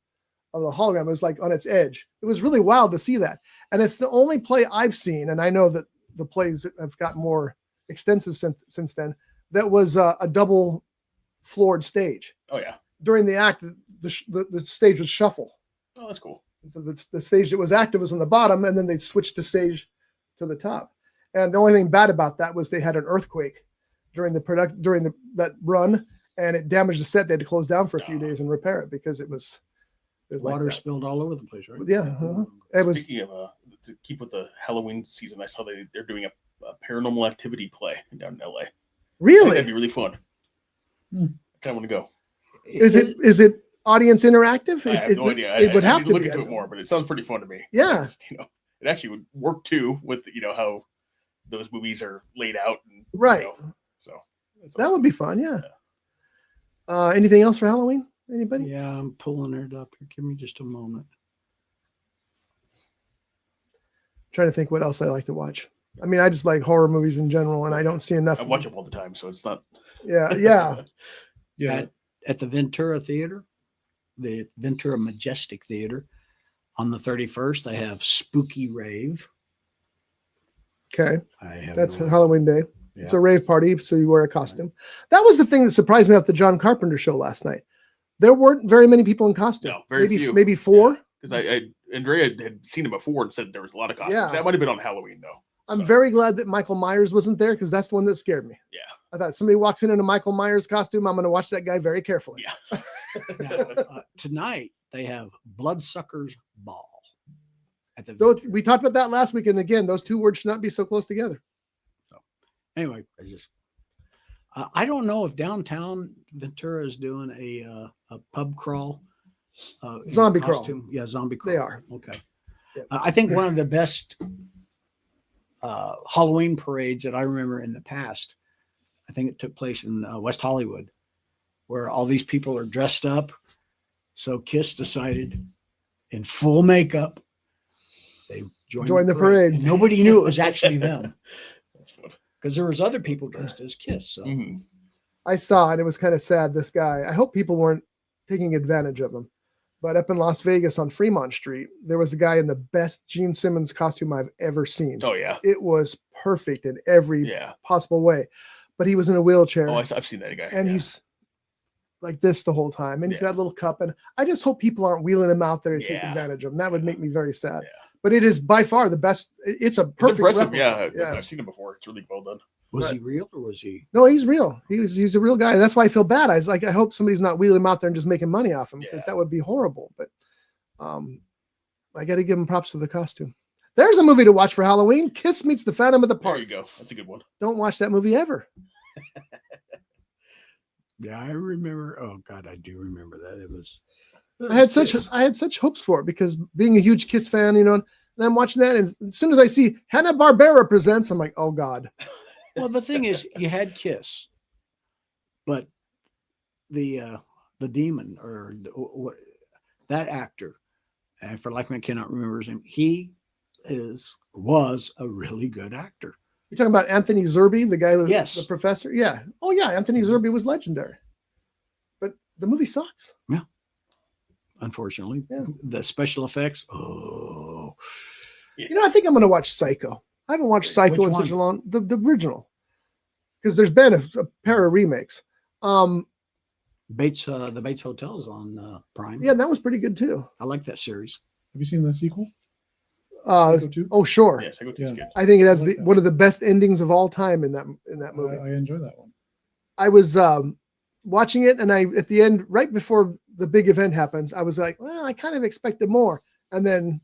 S1: hologram. It was like on its edge. It was really wild to see that, and it's the only play I've seen, and I know that the plays have gotten more extensive since then. That was a double floored stage.
S4: Oh yeah.
S1: During the act, the stage would shuffle.
S4: Oh, that's cool.
S1: So the stage that was active was on the bottom, and then they'd switch the stage to the top. And the only thing bad about that was they had an earthquake during that run, and it damaged the set. They had to close down for a few days and repair it because it was
S3: Water
S1: like
S3: spilled all over the place, right?
S1: Yeah, it was.
S4: Speaking of to keep with the Halloween season, I saw they're doing a paranormal activity play down in LA.
S1: Really?
S4: That'd be really fun. I kind of want to go.
S1: Is it audience interactive?
S4: I have no idea.
S1: It would have to
S4: look
S1: be.
S4: into it more, but it sounds pretty fun to me.
S1: Yeah.
S4: It actually would work too with how those movies are laid out. And,
S1: right.
S4: So
S1: that would be fun. Yeah. Anything else for Halloween? Anybody?
S3: Yeah, I'm pulling it up here. Give me just a moment.
S1: Trying to think what else I like to watch. I mean, I just like horror movies in general, and I don't see enough.
S4: I watch them all the time, so it's not.
S1: Yeah.
S3: At the Ventura Theater, the Ventura Majestic Theater, on the 31st, I have Spooky Rave.
S1: Okay. That's
S3: no
S1: Halloween Day.
S3: Yeah.
S1: It's a rave party, so you wear a costume. That was the thing that surprised me at the John Carpenter show last night. There weren't very many people in costume.
S4: No, very few.
S1: Maybe four.
S4: Because Andrea had seen him before and said there was a lot of costumes.
S1: Yeah.
S4: That might have been on Halloween though.
S1: I'm very glad that Michael Myers wasn't there because that's the one that scared me.
S4: Yeah.
S1: I thought somebody walks in a Michael Myers costume, I'm going to watch that guy very carefully.
S4: Yeah.
S3: Tonight they have Bloodsuckers Ball. At the
S1: We talked about that last week, and again, those two words should not be so close together.
S3: So, anyway, I don't know if downtown Ventura is doing a pub crawl.
S1: Zombie crawl.
S3: Yeah, zombie crawl.
S1: They are.
S3: Okay.
S1: Yeah.
S3: I think one of the best Halloween parades that I remember in the past, I think it took place in West Hollywood, where all these people are dressed up. So Kiss decided, in full makeup, they joined the parade. And nobody knew it was actually them.
S4: That's funny.
S3: Because there was other people dressed as Kiss. So.
S4: Mm-hmm.
S1: I saw it. It was kind of sad. This guy. I hope people weren't taking advantage of him. But up in Las Vegas on Fremont Street, there was a guy in the best Gene Simmons costume I've ever seen.
S4: Oh yeah,
S1: it was perfect in every possible way. But he was in a wheelchair.
S4: Oh, I've seen that guy.
S1: And he's like this the whole time, and he's got a little cup. And I just hope people aren't wheeling him out there to take advantage of him. That would make me very sad. Yeah. But it is by far the best. It's a perfect.
S4: It's impressive. Yeah, I've seen him before. It's really well done.
S3: Was he real or was he?
S1: No, he's real. He's a real guy. That's why I feel bad. I was like, I hope somebody's not wheeling him out there and just making money off him, because that would be horrible. But I got to give him props for the costume. There's a movie to watch for Halloween. Kiss Meets the Phantom of the Park.
S4: There you go. That's a good one.
S1: Don't watch that movie ever.
S3: Yeah, I remember. Oh God, I do remember that. It was
S1: I had such hopes for it, because being a huge Kiss fan, and I'm watching that, and as soon as I see Hanna-Barbera presents, I'm like, oh God.
S3: Well, the thing is, you had Kiss, but the demon or that actor, and for life I cannot remember his name. He was a really good actor.
S1: You're talking about Anthony Zerbe, the guy who was
S3: Yes.
S1: the professor? Yeah. Oh yeah, Anthony Zerbe was legendary. But the movie sucks.
S3: Yeah. Unfortunately. Yeah. The special effects. Oh.
S1: Yeah. I think I'm going to watch Psycho. I haven't watched Psycho in such a long. The original, because there's been a pair of remakes.
S3: The Bates Hotel's on Prime.
S1: Yeah, that was pretty good too.
S3: I like that series.
S5: Have you seen the sequel?
S1: Oh sure.
S4: Yeah, Psycho 2 is good.
S1: I think it has one of the best endings of all time in that movie.
S5: I enjoy that one. I
S1: was watching it, and at the end, right before the big event happens, I was like, well, I kind of expected more, and then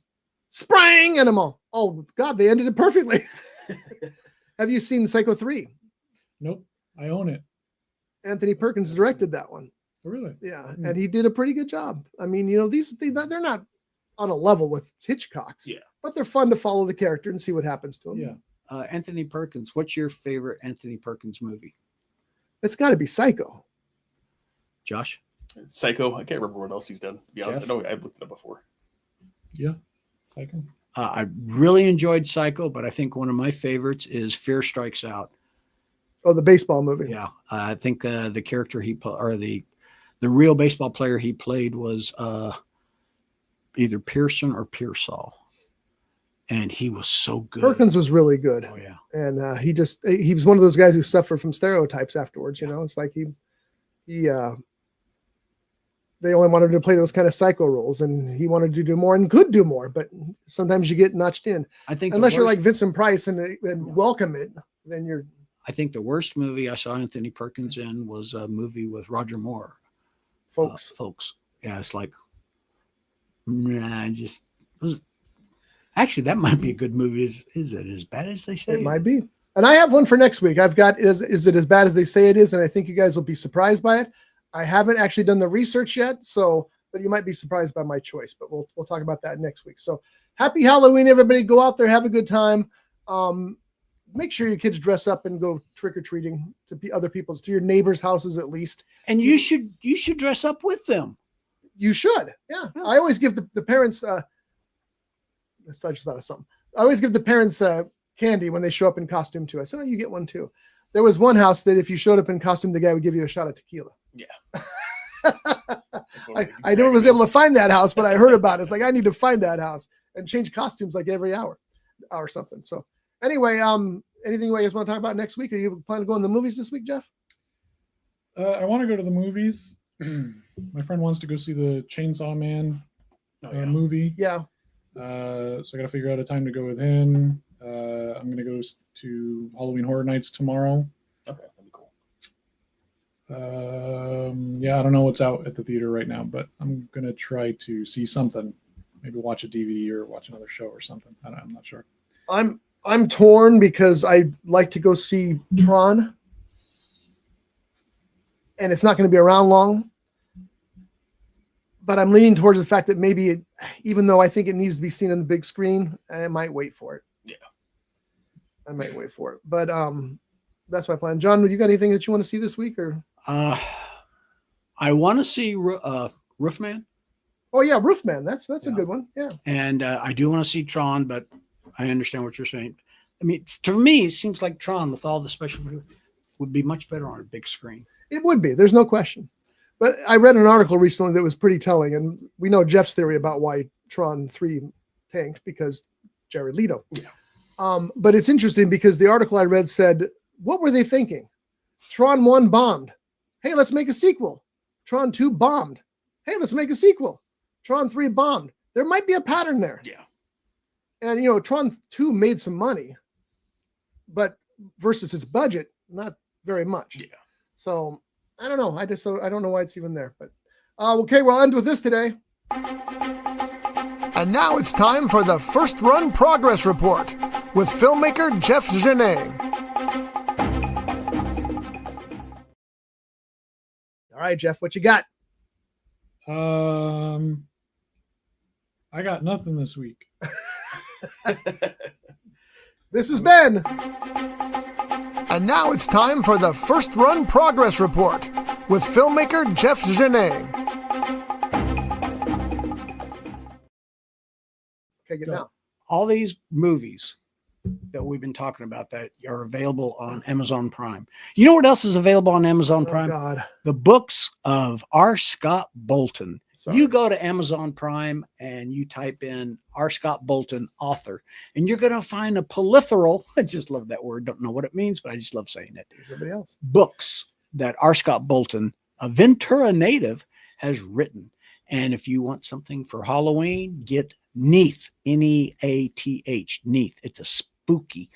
S1: sprang, and I'm all, oh God, they ended it perfectly. Have you seen Psycho 3?
S5: Nope, I own it.
S1: Anthony Perkins directed that one.
S5: Oh, really?
S1: Yeah, and he did a pretty good job. I mean, they're not on a level with Hitchcock's.
S4: Yeah,
S1: but they're fun to follow the character and see what happens to him.
S5: Yeah.
S3: Anthony Perkins. What's your favorite Anthony Perkins movie?
S1: It's got to be Psycho.
S3: Josh?
S4: Psycho. I can't remember what else he's done. To be honest, I know I've looked it up before.
S5: Yeah. Psycho?
S3: I really enjoyed Psycho, but I think one of my favorites is Fear Strikes Out.
S1: Oh, the baseball movie.
S3: Yeah, I think the character the real baseball player he played was either Pearson or Pearsall, and he was so good.
S1: Perkins was really good.
S3: Oh yeah,
S1: and he was one of those guys who suffered from stereotypes afterwards. You know, it's like he they only wanted to play those kind of psycho roles, and he wanted to do more and could do more, but sometimes you get notched in.
S3: I think
S1: Unless you're like Vincent Price and welcome it, then you're.
S3: I think the worst movie I saw Anthony Perkins in was a movie with Roger Moore.
S1: Folks.
S3: Yeah, it's like, actually, that might be a good movie. Is it as bad as they say?
S1: It might be. And I have one for next week. I've got, is it as bad as they say it is? And I think you guys will be surprised by it. I haven't actually done the research yet, but you might be surprised by my choice, but we'll talk about that next week. So happy Halloween, everybody. Go out there, have a good time. Make sure your kids dress up and go trick-or-treating to your neighbors' houses at least.
S3: And you should dress up with them.
S1: You should. Yeah. I always give the parents, I just thought of something. I always give the parents candy when they show up in costume too. I said, oh, you get one too. There was one house that if you showed up in costume, the guy would give you a shot of tequila.
S4: Yeah.
S1: I never was able to find that house, but I heard about it. It's like, I need to find that house and change costumes like every hour or something. So anyway, anything you guys want to talk about next week? Are you planning to go in the movies this week, Jeff?
S5: I want to go to the movies. My friend wants to go see the Chainsaw Man movie.
S1: Yeah.
S5: So I got to figure out a time to go with him. I'm going to go to Halloween Horror Nights tomorrow.
S4: Okay, that'd be cool.
S5: Yeah, I don't know what's out at the theater right now, but I'm going to try to see something. Maybe watch a DVD or watch another show or something. I'm not sure.
S1: I'm torn because I'd like to go see Tron, and it's not going to be around long. But I'm leaning towards the fact that maybe even though I think it needs to be seen on the big screen, I might wait for it.
S4: Yeah.
S1: I might wait for it. But that's my plan. John, you got anything that you want to see this week? Or
S3: I want to see Roofman.
S1: Oh yeah, Roofman. That's a good one. Yeah.
S3: And I do want to see Tron, but I understand what you're saying. I mean, to me, it seems like Tron with all the special would be much better on a big screen.
S1: It would be. There's no question. But I read an article recently that was pretty telling, and we know Jeff's theory about why Tron 3 tanked because Jared Leto.
S3: Yeah.
S1: But it's interesting because the article I read said, what were they thinking? Tron 1 bombed. Hey, let's make a sequel. Tron 2 bombed. Hey, let's make a sequel. Tron 3 bombed. There might be a pattern there.
S4: Yeah.
S1: And, Tron 2 made some money, but versus its budget, not very much.
S4: Yeah.
S1: So I don't know. I don't know why it's even there. But okay, we'll end with this today. And now it's time for the First Run Progress Report with filmmaker Jeff Genet. All right, Jeff, what you got?
S5: I got nothing this week.
S1: This has been. And now it's time for the First Run Progress Report with filmmaker Jeff Genet. Okay, good now.
S3: All these movies that we've been talking about that are available on Amazon Prime. You know what else is available on Amazon Prime?
S1: Oh, God.
S3: The books of R. Scott Bolton.
S1: Sorry.
S3: You go to Amazon Prime and you type in R. Scott Bolton author, and you're going to find a polytheral. I just love that word. Don't know what it means, but I just love saying it.
S1: Somebody else.
S3: Books that R. Scott Bolton, a Ventura native, has written. And if you want something for Halloween, get Neath, Neath, Neath. It's a spooky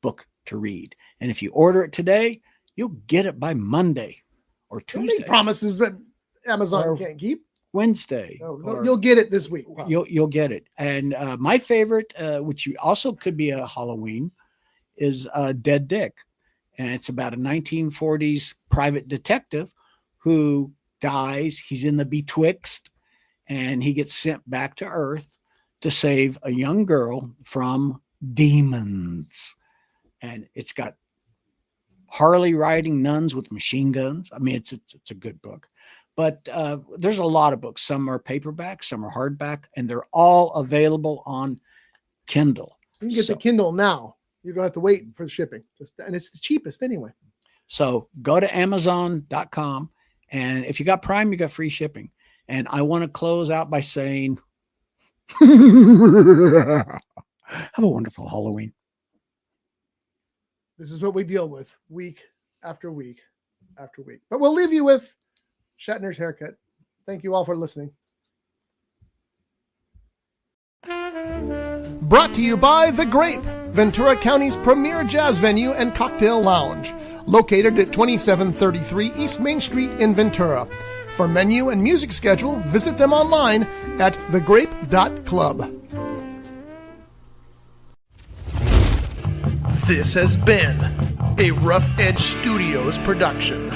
S3: book to read. And if you order it today, you'll get it by Monday or
S1: Don't
S3: Tuesday.
S1: make promises that Amazon can't keep.
S3: Wednesday.
S1: No, you'll get it this week.
S3: You'll get it. And my favorite, which you also could be a Halloween, is Dead Dick. And it's about a 1940s private detective who dies. He's in the betwixt, and he gets sent back to Earth to save a young girl from demons. And it's got Harley riding nuns with machine guns. I mean, it's a good book. But there's a lot of books. Some are paperback, some are hardback, and they're all available on Kindle.
S1: You can get the Kindle now. You don't have to wait for the shipping. And it's the cheapest anyway.
S3: So go to Amazon.com. And if you got Prime, you got free shipping. And I want to close out by saying, have a wonderful Halloween.
S1: This is what we deal with week after week after week. But we'll leave you with Shatner's haircut. Thank you all for listening. Brought to you by The Grape, Ventura County's premier jazz venue and cocktail lounge, located at 2733 East Main Street in Ventura. For menu and music schedule, visit them online at thegrape.club. This has been a Rough Edge Studios production.